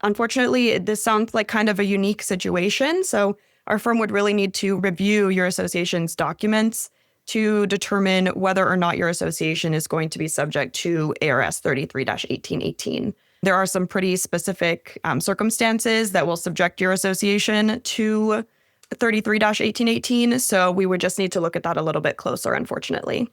Unfortunately, this sounds like kind of a unique situation. So our firm would really need to review your association's documents to determine whether or not your association is going to be subject to ARS 33-1818. There are some pretty specific circumstances that will subject your association to 33-1818. So we would just need to look at that a little bit closer, unfortunately.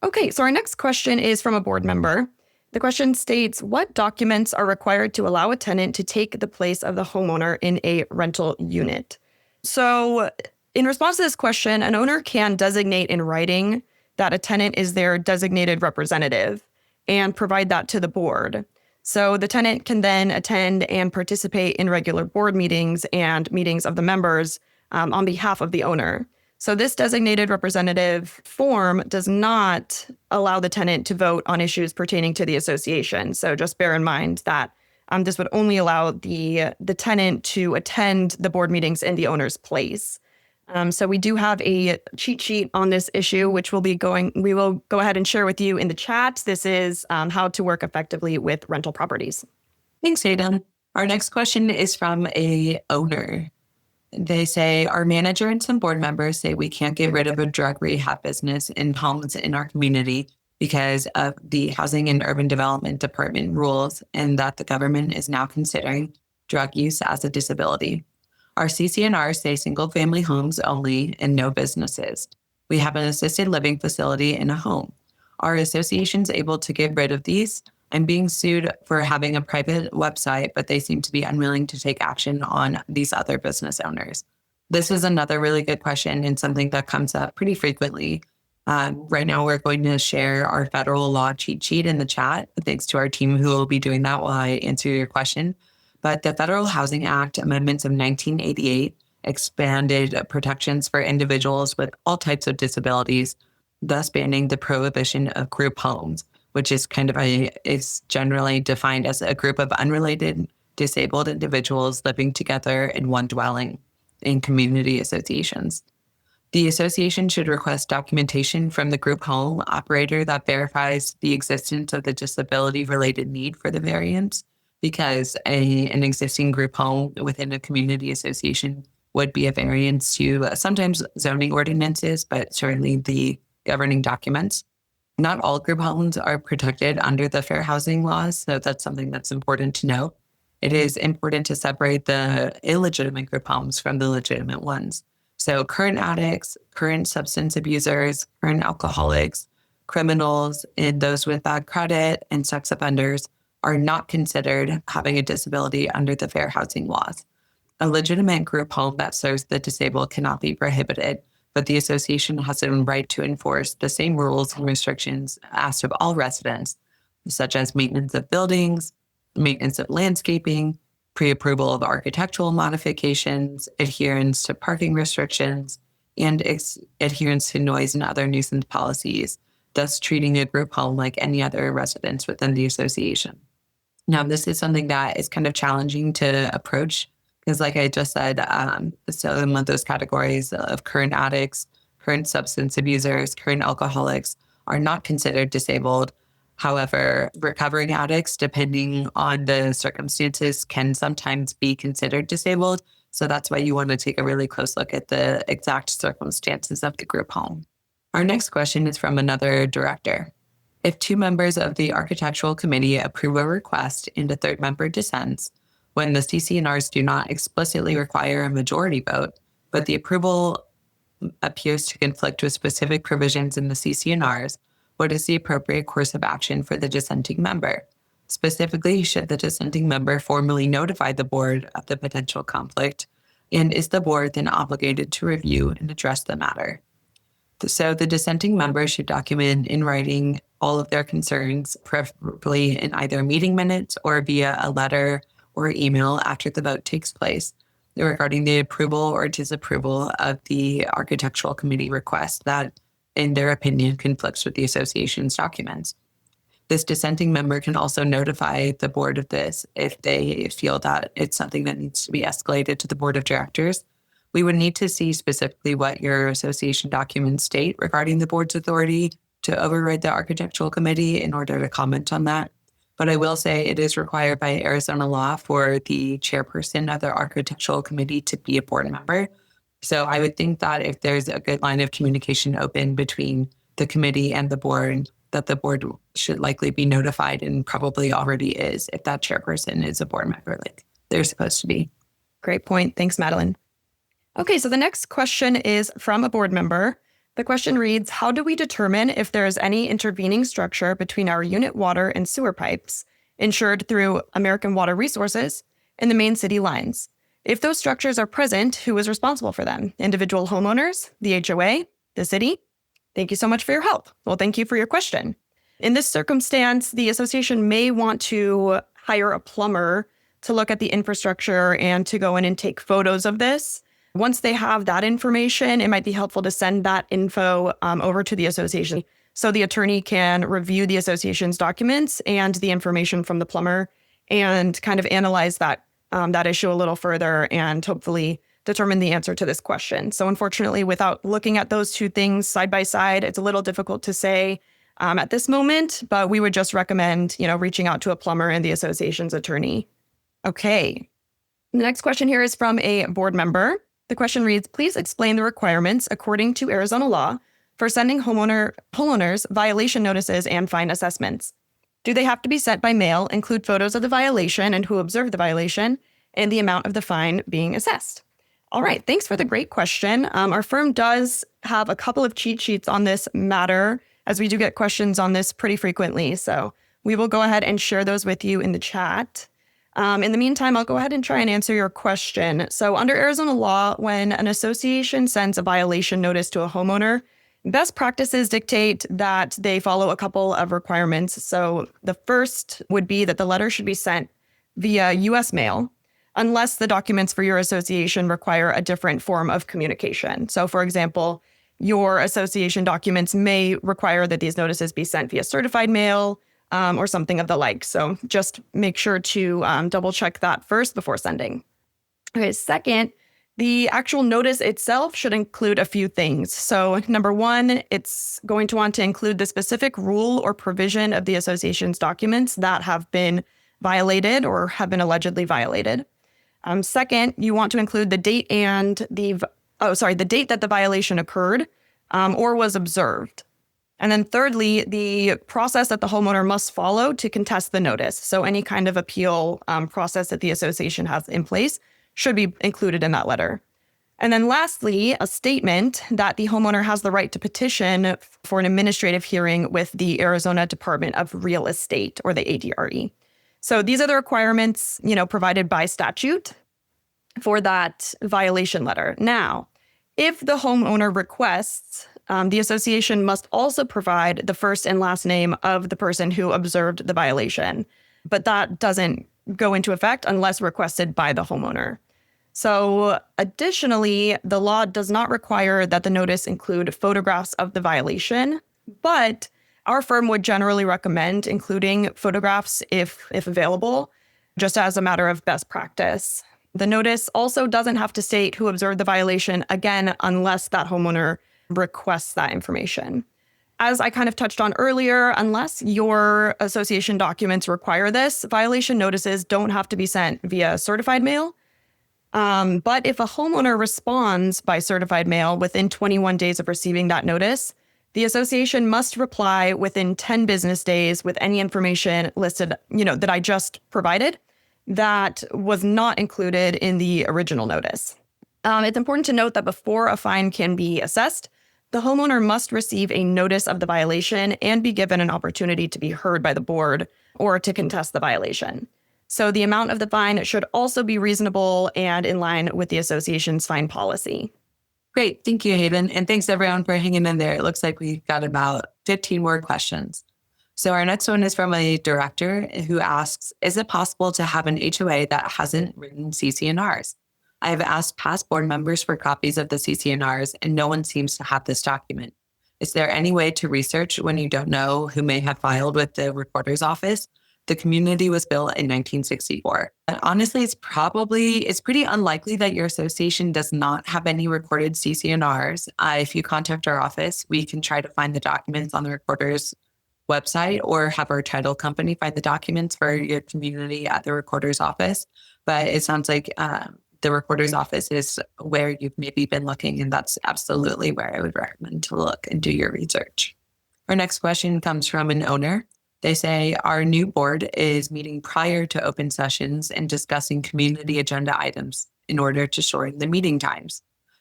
Okay, so our next question is from a board member. The question states, what documents are required to allow a tenant to take the place of the homeowner in a rental unit? So in response to this question, an owner can designate in writing that a tenant is their designated representative and provide that to the board. So the tenant can then attend and participate in regular board meetings and meetings of the members on behalf of the owner. So this designated representative form does not allow the tenant to vote on issues pertaining to the association. So just bear in mind that this would only allow the tenant to attend the board meetings in the owner's place. So we do have a cheat sheet on this issue, which we will go ahead and share with you in the chat. This is how to work effectively with rental properties. Thanks, Haidyn. Our next question is from a owner. They say, our manager and some board members say we can't get rid of a drug rehab business in homes in our community because of the Housing and Urban Development Department rules, and that the government is now considering drug use as a disability. Our CC&Rs say single-family homes only and no businesses. We have an assisted living facility in a home. Are associations able to get rid of these? I'm being sued for having a private website, but they seem to be unwilling to take action on these other business owners. This is another really good question and something that comes up pretty frequently. Right now, we're going to share our federal law cheat sheet in the chat, thanks to our team who will be doing that while I answer your question. But the Federal Housing Act amendments of 1988 expanded protections for individuals with all types of disabilities, thus banning the prohibition of group homes, which is is generally defined as a group of unrelated disabled individuals living together in one dwelling in community associations. The association should request documentation from the group home operator that verifies the existence of the disability-related need for the variance, because an existing group home within a community association would be a variance to sometimes zoning ordinances, but certainly the governing documents. Not all group homes are protected under the fair housing laws, so that's something that's important to note. It is important to separate the illegitimate group homes from the legitimate ones. So current addicts, current substance abusers, current alcoholics, criminals, and those with bad credit and sex offenders are not considered having a disability under the fair housing laws. A legitimate group home that serves the disabled cannot be prohibited, but the association has a right to enforce the same rules and restrictions asked of all residents, such as maintenance of buildings, maintenance of landscaping, pre-approval of architectural modifications, adherence to parking restrictions, and adherence to noise and other nuisance policies, thus treating a group home like any other residence within the association. Now, this is something that is kind of challenging to approach because, like I just said, some of those categories of current addicts, current substance abusers, current alcoholics are not considered disabled. However, recovering addicts, depending on the circumstances, can sometimes be considered disabled. So that's why you want to take a really close look at the exact circumstances of the group home. Our next question is from another director. If 2 members of the architectural committee approve a request and a 3rd member dissents, when the CC&Rs do not explicitly require a majority vote, but the approval appears to conflict with specific provisions in the CC&Rs, what is the appropriate course of action for the dissenting member? Specifically, should the dissenting member formally notify the board of the potential conflict? And is the board then obligated to review and address the matter? So the dissenting member should document in writing all of their concerns, preferably in either meeting minutes or via a letter or email after the vote takes place, regarding the approval or disapproval of the architectural committee request that, in their opinion, conflicts with the association's documents. This dissenting member can also notify the board of this if they feel that it's something that needs to be escalated to the board of directors. We would need to see specifically what your association documents state regarding the board's authority to override the architectural committee in order to comment on that. But I will say it is required by Arizona law for the chairperson of the architectural committee to be a board member. So I would think that if there's a good line of communication open between the committee and the board, that the board should likely be notified and probably already is if that chairperson is a board member like they're supposed to be. Great point. Thanks, Madeline. Okay, so the next question is from a board member. The question reads, how do we determine if there is any intervening structure between our unit water and sewer pipes, insured through American Water Resources, and the main city lines? If those structures are present, who is responsible for them? Individual homeowners, the HOA, the city? Thank you so much for your help. Well, thank you for your question. In this circumstance, the association may want to hire a plumber to look at the infrastructure and to go in and take photos of this. Once they have that information, it might be helpful to send that info over to the association so the attorney can review the association's documents and the information from the plumber and kind of analyze that issue a little further and hopefully determine the answer to this question. So unfortunately, without looking at those two things side by side, it's a little difficult to say at this moment, but we would just recommend, reaching out to a plumber and the association's attorney. Okay. The next question here is from a board member. The question reads, please explain the requirements according to Arizona law for sending homeowners violation notices and fine assessments. Do they have to be sent by mail, include photos of the violation and who observed the violation, and the amount of the fine being assessed? All right, thanks for the great question. Our firm does have a couple of cheat sheets on this matter, as we do get questions on this pretty frequently. So we will go ahead and share those with you in the chat. In the meantime, I'll go ahead and try and answer your question. So under Arizona law, when an association sends a violation notice to a homeowner, best practices dictate that they follow a couple of requirements. So the first would be that the letter should be sent via U.S. mail, unless the documents for your association require a different form of communication. So for example, your association documents may require that these notices be sent via certified mail, or something of the like. So just make sure to double check that first before sending. Okay, second, the actual notice itself should include a few things. So number one, it's going to want to include the specific rule or provision of the association's documents that have been violated or have been allegedly violated. Second, you want to include the date and the date that the violation occurred or was observed. And then thirdly, the process that the homeowner must follow to contest the notice. So any kind of appeal process that the association has in place should be included in that letter. And then lastly, a statement that the homeowner has the right to petition for an administrative hearing with the Arizona Department of Real Estate, or the ADRE. So these are the requirements, provided by statute for that violation letter. Now, if the homeowner requests, the association must also provide the first and last name of the person who observed the violation. But that doesn't go into effect unless requested by the homeowner. So additionally, the law does not require that the notice include photographs of the violation, but our firm would generally recommend including photographs if available, just as a matter of best practice. The notice also doesn't have to state who observed the violation, again, unless that homeowner requests that information. As I kind of touched on earlier, unless your association documents require this, violation notices don't have to be sent via certified mail. But if a homeowner responds by certified mail within 21 days of receiving that notice, the association must reply within 10 business days with any information listed, that I just provided that was not included in the original notice. It's important to note that before a fine can be assessed, the homeowner must receive a notice of the violation and be given an opportunity to be heard by the board or to contest the violation. So the amount of the fine should also be reasonable and in line with the association's fine policy. Great. Thank you, Haidyn. And thanks everyone for hanging in there. It looks like we've got about 15 more questions. So our next one is from a director who asks, is it possible to have an HOA that hasn't written CC&Rs? I have asked past board members for copies of the CC&Rs and no one seems to have this document. Is there any way to research when you don't know who may have filed with the recorder's office? The community was built in 1964. But honestly, it's pretty unlikely that your association does not have any recorded CC&Rs. If you contact our office, we can try to find the documents on the recorder's website or have our title company find the documents for your community at the recorder's office. But it sounds like the recorder's office is where you've maybe been looking, and that's absolutely where I would recommend to look and do your research. Our next question comes from an owner. They say, our new board is meeting prior to open sessions and discussing community agenda items in order to shorten the meeting times.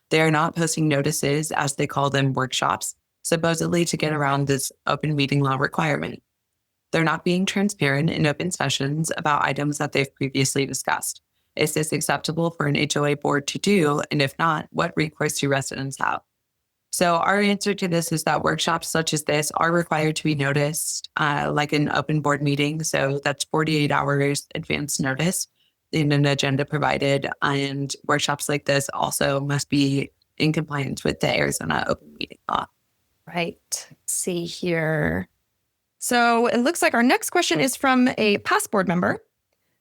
They are not posting notices, as they call them, workshops, supposedly to get around this open meeting law requirement. They're not being transparent in open sessions about items that they've previously discussed. Is this acceptable for an HOA board to do? And if not, what recourse do residents have? So our answer to this is that workshops such as this are required to be noticed like an open board meeting. So that's 48 hours advance notice in an agenda provided. And workshops like this also must be in compliance with the Arizona open meeting law. Right. Let's see here. So it looks like our next question is from a past board member.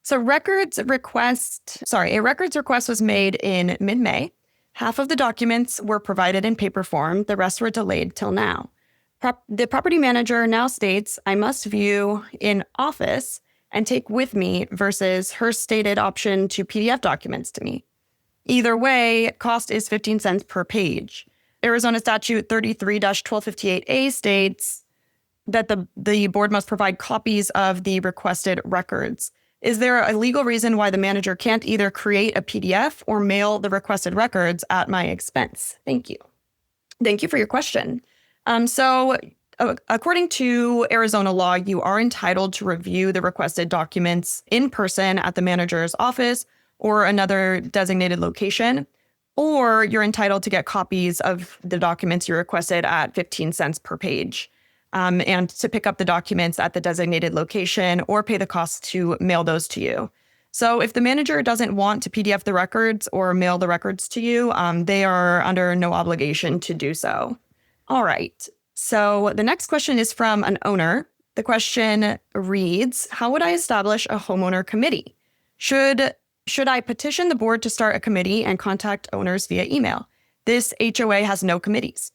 So a records request was made in mid-May. Half of the documents were provided in paper form. The rest were delayed till now. The property manager now states I must view in office and take with me versus her stated option to PDF documents to me. Either way, cost is 15 cents per page. Arizona statute 33-1258A states that the board must provide copies of the requested records. Is there a legal reason why the manager can't either create a PDF or mail the requested records at my expense? Thank you. Thank you for your question. According to Arizona law, you are entitled to review the requested documents in person at the manager's office or another designated location, or you're entitled to get copies of the documents you requested at 15 cents per page. And to pick up the documents at the designated location or pay the cost to mail those to you. So if the manager doesn't want to PDF the records or mail the records to you, they are under no obligation to do so. All right. So the next question is from an owner. The question reads, how would I establish a homeowner committee? Should I petition the board to start a committee and contact owners via email? This HOA has no committees.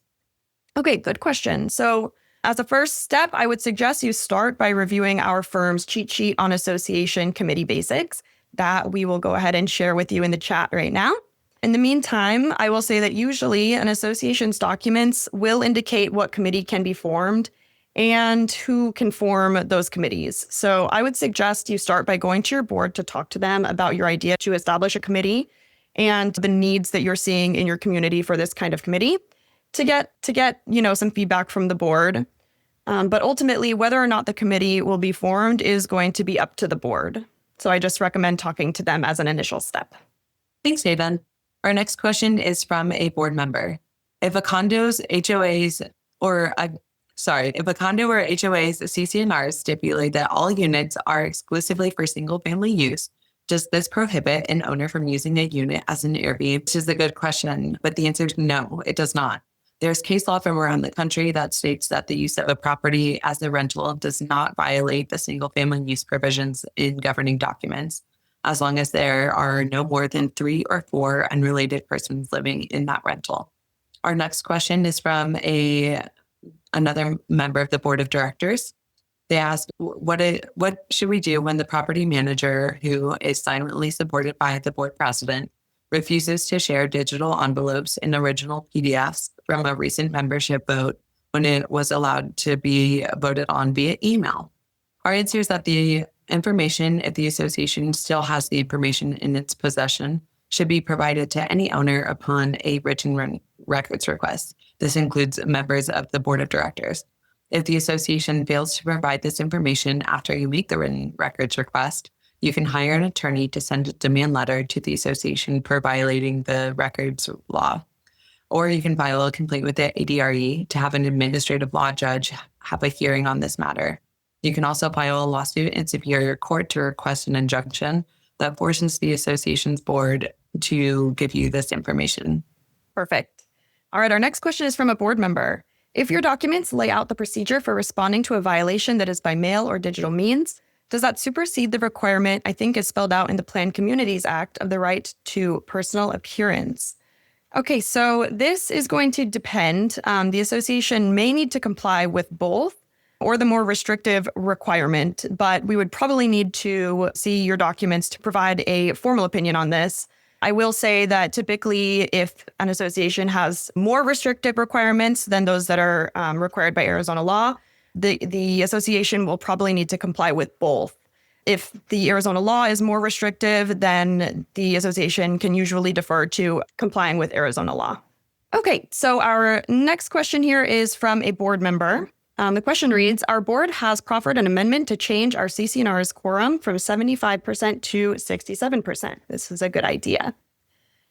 Okay, good question. So as a first step, I would suggest you start by reviewing our firm's cheat sheet on association committee basics that we will go ahead and share with you in the chat right now. In the meantime, I will say that usually an association's documents will indicate what committee can be formed and who can form those committees. So I would suggest you start by going to your board to talk to them about your idea to establish a committee and the needs that you're seeing in your community for this kind of committee to get some feedback from the board. But ultimately, whether or not the committee will be formed is going to be up to the board. So I just recommend talking to them as an initial step. Thanks, Haidyn. Our next question is from a board member. If a condo or HOA's CC&Rs stipulate that all units are exclusively for single-family use, does this prohibit an owner from using a unit as an Airbnb? This is a good question, but the answer is no, it does not. There's case law from around the country that states that the use of a property as a rental does not violate the single-family use provisions in governing documents, as long as there are no more than 3 or 4 unrelated persons living in that rental. Our next question is from another member of the board of directors. They asked, what should we do when the property manager, who is silently supported by the board president, refuses to share digital envelopes and original PDFs from a recent membership vote when it was allowed to be voted on via email? Our answer is that the information, if the association still has the information in its possession, should be provided to any owner upon a written records request. This includes members of the board of directors. If the association fails to provide this information after you make the written records request, you can hire an attorney to send a demand letter to the association for violating the records law. Or you can file a complaint with the ADRE to have an administrative law judge have a hearing on this matter. You can also file a lawsuit in Superior Court to request an injunction that forces the association's board to give you this information. Perfect. All right, our next question is from a board member. If your documents lay out the procedure for responding to a violation that is by mail or digital means, does that supersede the requirement, I think is spelled out in the Planned Communities Act, of the right to personal appearance? Okay, so this is going to depend. The association may need to comply with both or the more restrictive requirement, but we would probably need to see your documents to provide a formal opinion on this. I will say that typically if an association has more restrictive requirements than those that are required by Arizona law, the association will probably need to comply with both. If the Arizona law is more restrictive, then the association can usually defer to complying with Arizona law. Okay, so our next question here is from a board member. The question reads, our board has proffered an amendment to change our CC&R's quorum from 75% to 67%. This is a good idea.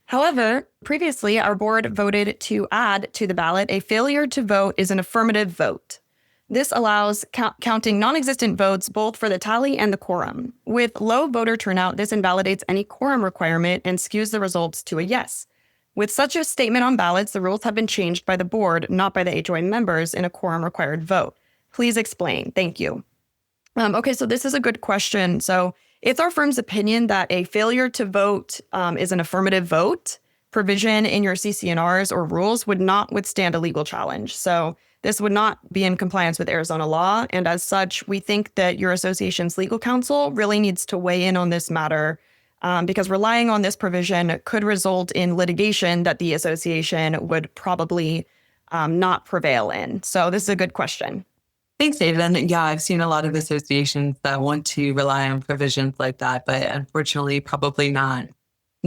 However, previously, our board voted to add to the ballot a failure to vote is an affirmative vote. This allows counting non-existent votes both for the tally and the quorum. With low voter turnout, this invalidates any quorum requirement and skews the results to a yes. With such a statement on ballots, the rules have been changed by the board, not by the HOA members, in a quorum-required vote. Please explain. Thank you. Okay, so this is a good question. So it's our firm's opinion that a failure to vote is an affirmative vote. Provision in your CC&Rs or rules would not withstand a legal challenge. So this would not be in compliance with Arizona law. And as such, we think that your association's legal counsel really needs to weigh in on this matter. Because relying on this provision could result in litigation that the association would probably not prevail in. So this is a good question. Thanks, Haidyn. Yeah, I've seen a lot of associations that want to rely on provisions like that, but unfortunately, probably not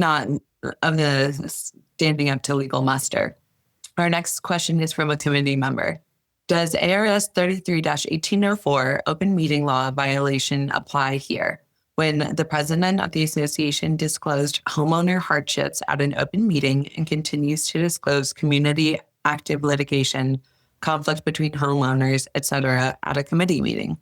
of the standing up to legal muster. Our next question is from a committee member. Does ARS 33-1804 open meeting law violation apply here? When the president of the association disclosed homeowner hardships at an open meeting and continues to disclose community active litigation, conflict between homeowners, etc., at a committee meeting?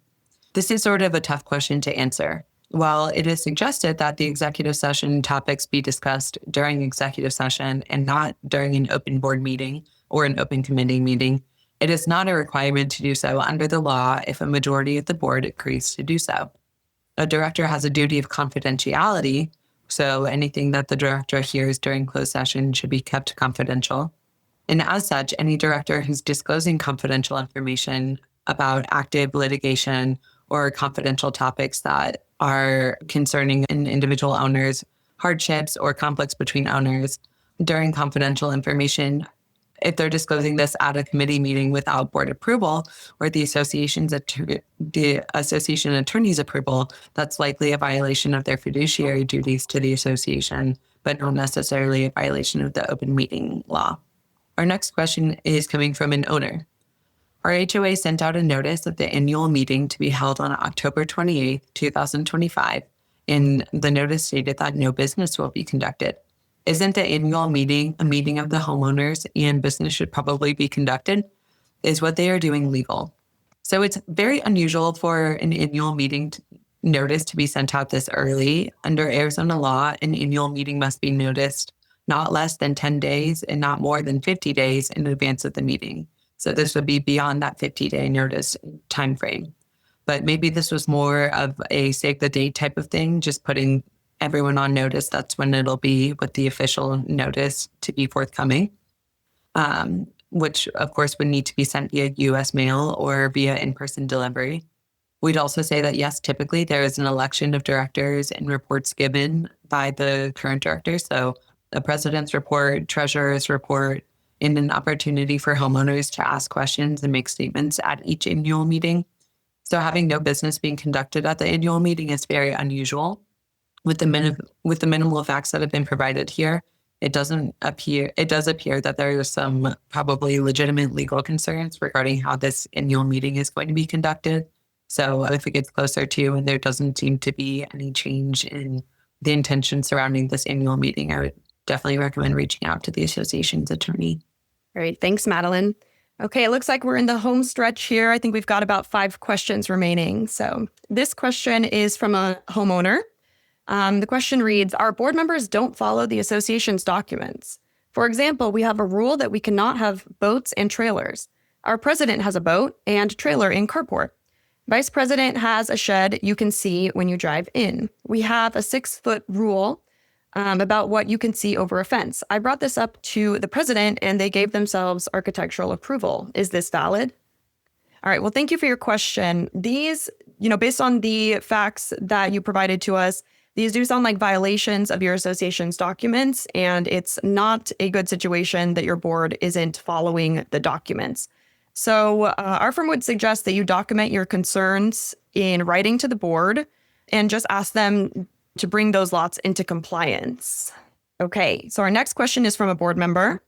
This is sort of a tough question to answer. While it is suggested that the executive session topics be discussed during executive session and not during an open board meeting or an open committee meeting, it is not a requirement to do so under the law if a majority of the board agrees to do so. A director has a duty of confidentiality, so anything that the director hears during closed session should be kept confidential. And as such, any director who's disclosing confidential information about active litigation or confidential topics that are concerning an individual owner's hardships or conflicts between owners during confidential information, if they're disclosing this at a committee meeting without board approval or the association attorney's approval, that's likely a violation of their fiduciary duties to the association, but not necessarily a violation of the open meeting law. Our next question is coming from an owner. Our HOA sent out a notice of the annual meeting to be held on October 28th, 2025, and the notice stated that no business will be conducted. Isn't the annual meeting a meeting of the homeowners and business should probably be conducted? Is what they are doing legal? So it's very unusual for an annual meeting notice to be sent out this early. Under Arizona law, an annual meeting must be noticed not less than 10 days and not more than 50 days in advance of the meeting. So this would be beyond that 50-day notice timeframe. But maybe this was more of a save the date type of thing, just putting everyone on notice. That's when it'll be with the official notice to be forthcoming, which of course would need to be sent via U.S. mail or via in-person delivery. We'd also say that, yes, typically there is an election of directors and reports given by the current director. So the president's report, treasurer's report, and an opportunity for homeowners to ask questions and make statements at each annual meeting. So having no business being conducted at the annual meeting is very unusual. With the minimal facts that have been provided here, it does appear that there are some probably legitimate legal concerns regarding how this annual meeting is going to be conducted. So if it gets closer to and there doesn't seem to be any change in the intention surrounding this annual meeting, I would definitely recommend reaching out to the association's attorney. Great. Thanks, Madeline. Okay, it looks like we're in the home stretch here. I think we've got about 5 questions remaining. So this question is from a homeowner. The question reads, our board members don't follow the association's documents. For example, we have a rule that we cannot have boats and trailers. Our president has a boat and trailer in carport. Vice president has a shed you can see when you drive in. We have a 6-foot rule about what you can see over a fence. I brought this up to the president and they gave themselves architectural approval. Is this valid? All right. Well, thank you for your question. These, based on the facts that you provided to us, these do sound like violations of your association's documents, and it's not a good situation that your board isn't following the documents. So our firm would suggest that you document your concerns in writing to the board and just ask them to bring those lots into compliance. Okay, so our next question is from a board member.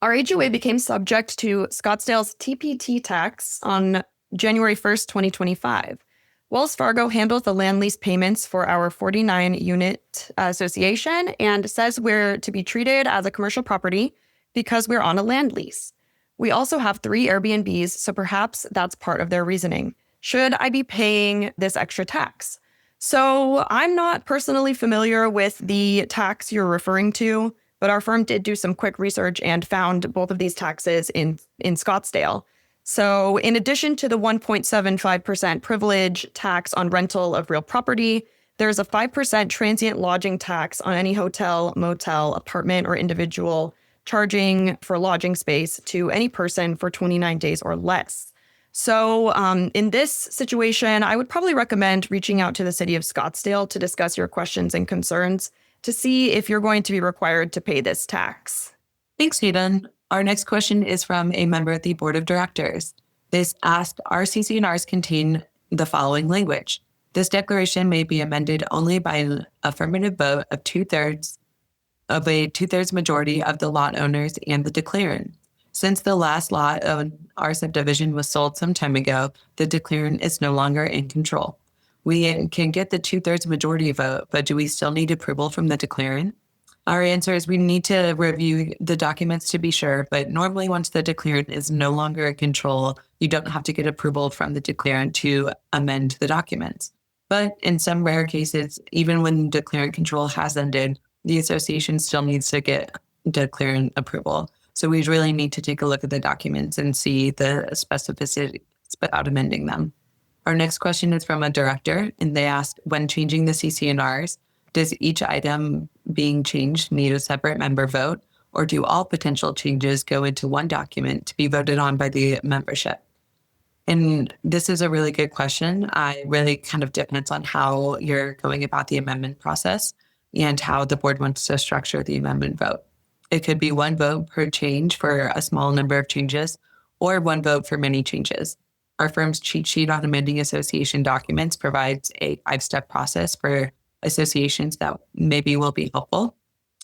Our HOA became subject to Scottsdale's TPT tax on January 1st, 2025. Wells Fargo handles the land lease payments for our 49-unit association and says we're to be treated as a commercial property because we're on a land lease. We also have 3 Airbnbs, so perhaps that's part of their reasoning. Should I be paying this extra tax? So I'm not personally familiar with the tax you're referring to, but our firm did do some quick research and found both of these taxes in Scottsdale. So in addition to the 1.75% privilege tax on rental of real property, there's a 5% transient lodging tax on any hotel, motel, apartment, or individual charging for lodging space to any person for 29 days or less. So in this situation, I would probably recommend reaching out to the city of Scottsdale to discuss your questions and concerns to see if you're going to be required to pay this tax. Thanks, Haidyn. Our next question is from a member of the board of directors. This asked, our CC&Rs contain the following language. This declaration may be amended only by an affirmative vote of a two-thirds majority of the lot owners and the declarant. Since the last lot of our subdivision was sold some time ago, the declarant is no longer in control. We can get the 2/3 majority vote, but do we still need approval from the declarant? Our answer is we need to review the documents to be sure, but normally once the declarant is no longer in control, you don't have to get approval from the declarant to amend the documents. But in some rare cases, even when declarant control has ended, the association still needs to get declarant approval. So we really need to take a look at the documents and see the specificity without amending them. Our next question is from a director, and they asked, when changing the CC&Rs, does each item being changed need a separate member vote, or do all potential changes go into one document to be voted on by the membership? And this is a really good question. It really kind of depends on how you're going about the amendment process and how the board wants to structure the amendment vote. It could be one vote per change for a small number of changes, or one vote for many changes. Our firm's cheat sheet on amending association documents provides a 5-step process for associations that maybe will be helpful.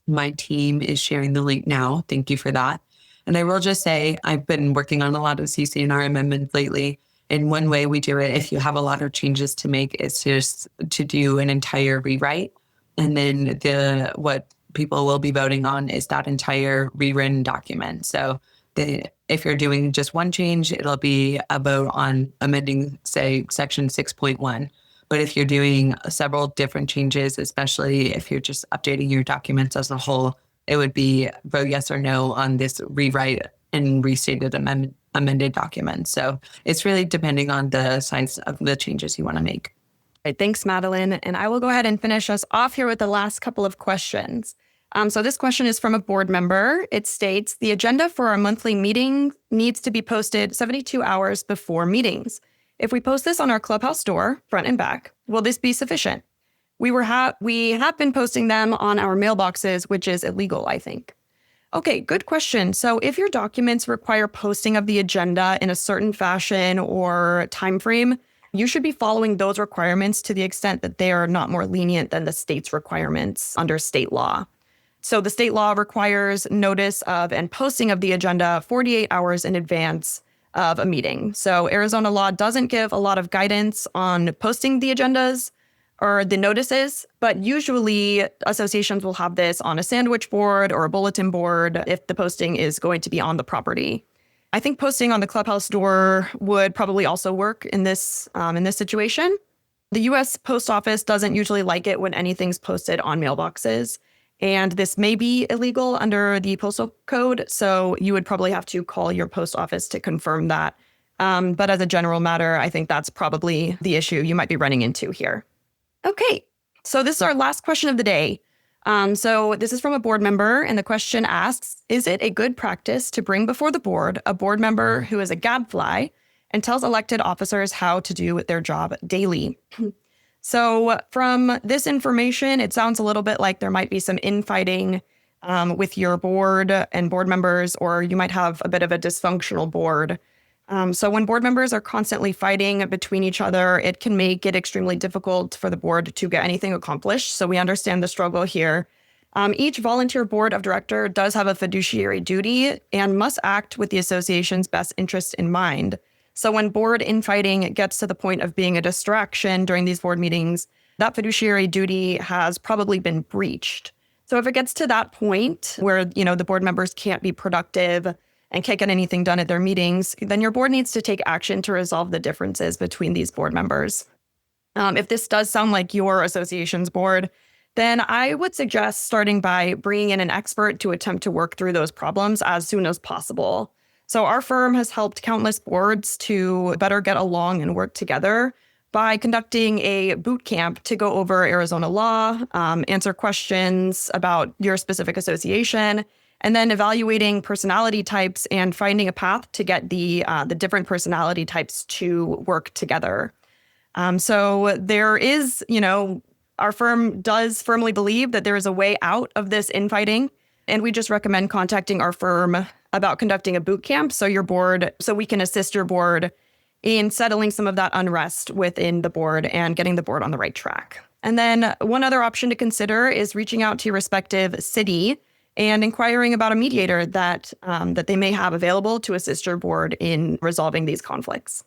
My team is sharing the link now. Thank you for that. And I will just say, I've been working on a lot of CC&R amendments lately. And one way we do it, if you have a lot of changes to make, is just to do an entire rewrite. And then what people will be voting on is that entire rewritten document. So if you're doing just one change, it'll be a vote on amending, say, section 6.1. But if you're doing several different changes, especially if you're just updating your documents as a whole, it would be vote yes or no on this rewrite and restated amended document. So it's really depending on the size of the changes you want to make. All right, thanks, Madeline. And I will go ahead and finish us off here with the last couple of questions. So this question is from a board member. It states, the agenda for our monthly meeting needs to be posted 72 hours before meetings. If we post this on our Clubhouse door, front and back, will this be sufficient? We have been posting them on our mailboxes, which is illegal, I think. Okay, good question. So if your documents require posting of the agenda in a certain fashion or time frame, you should be following those requirements to the extent that they are not more lenient than the state's requirements under state law. So the state law requires notice of and posting of the agenda 48 hours in advance of a meeting. So Arizona law doesn't give a lot of guidance on posting the agendas or the notices, but usually associations will have this on a sandwich board or a bulletin board if the posting is going to be on the property. I think posting on the Clubhouse door would probably also work in this situation. The U.S. Post Office doesn't usually like it when anything's posted on mailboxes, and this may be illegal under the postal code, so you would probably have to call your post office to confirm that. But as a general matter, I think that's probably the issue you might be running into here. Okay, so this is our last question of the day. So this is from a board member, and the question asks, is it a good practice to bring before the board a board member who is a gadfly and tells elected officers how to do their job daily? So from this information, it sounds a little bit like there might be some infighting with your board and board members, or you might have a bit of a dysfunctional board. So when board members are constantly fighting between each other, it can make it extremely difficult for the board to get anything accomplished. So we understand the struggle here. Each volunteer board of director does have a fiduciary duty and must act with the association's best interest in mind. So when board infighting gets to the point of being a distraction during these board meetings, that fiduciary duty has probably been breached. So if it gets to that point where, the board members can't be productive and can't get anything done at their meetings, then your board needs to take action to resolve the differences between these board members. If this does sound like your association's board, then I would suggest starting by bringing in an expert to attempt to work through those problems as soon as possible. So our firm has helped countless boards to better get along and work together by conducting a boot camp to go over Arizona law, answer questions about your specific association, and then evaluating personality types and finding a path to get the different personality types to work together. So there is, our firm does firmly believe that there is a way out of this infighting, and we just recommend contacting our firm about conducting a boot camp so we can assist your board in settling some of that unrest within the board and getting the board on the right track. And then one other option to consider is reaching out to your respective city and inquiring about a mediator that they may have available to assist your board in resolving these conflicts.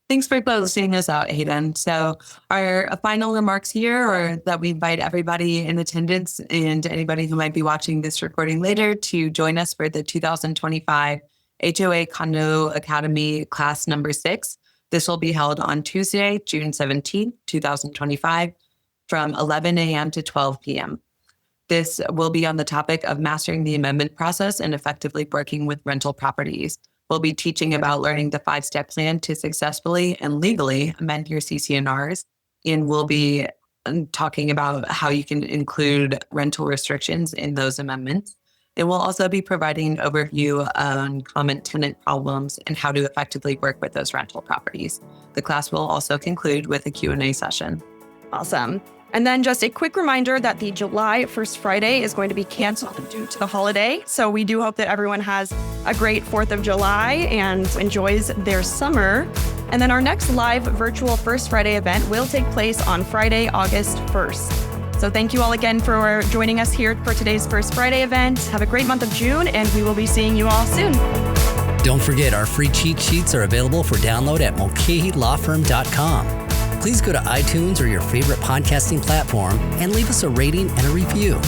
Thanks for closing us out, Haidyn. So our final remarks here are that we invite everybody in attendance and anybody who might be watching this recording later to join us for the 2025 HOA Condo Academy Class Number 6. This will be held on Tuesday, June 17th, 2025, from 11 a.m. to 12 p.m. This will be on the topic of mastering the amendment process and effectively working with rental properties. We'll be teaching about learning the 5-step plan to successfully and legally amend your CC&Rs. And we'll be talking about how you can include rental restrictions in those amendments. And we'll also be providing an overview on common tenant problems and how to effectively work with those rental properties. The class will also conclude with a Q&A session. Awesome. And then just a quick reminder that the July 1st Friday is going to be canceled due to the holiday. So we do hope that everyone has a great 4th of July and enjoys their summer. And then our next live virtual First Friday event will take place on Friday, August 1st. So thank you all again for joining us here for today's First Friday event. Have a great month of June, and we will be seeing you all soon. Don't forget, our free cheat sheets are available for download at mulcahylawfirm.com. Please go to iTunes or your favorite podcasting platform and leave us a rating and a review.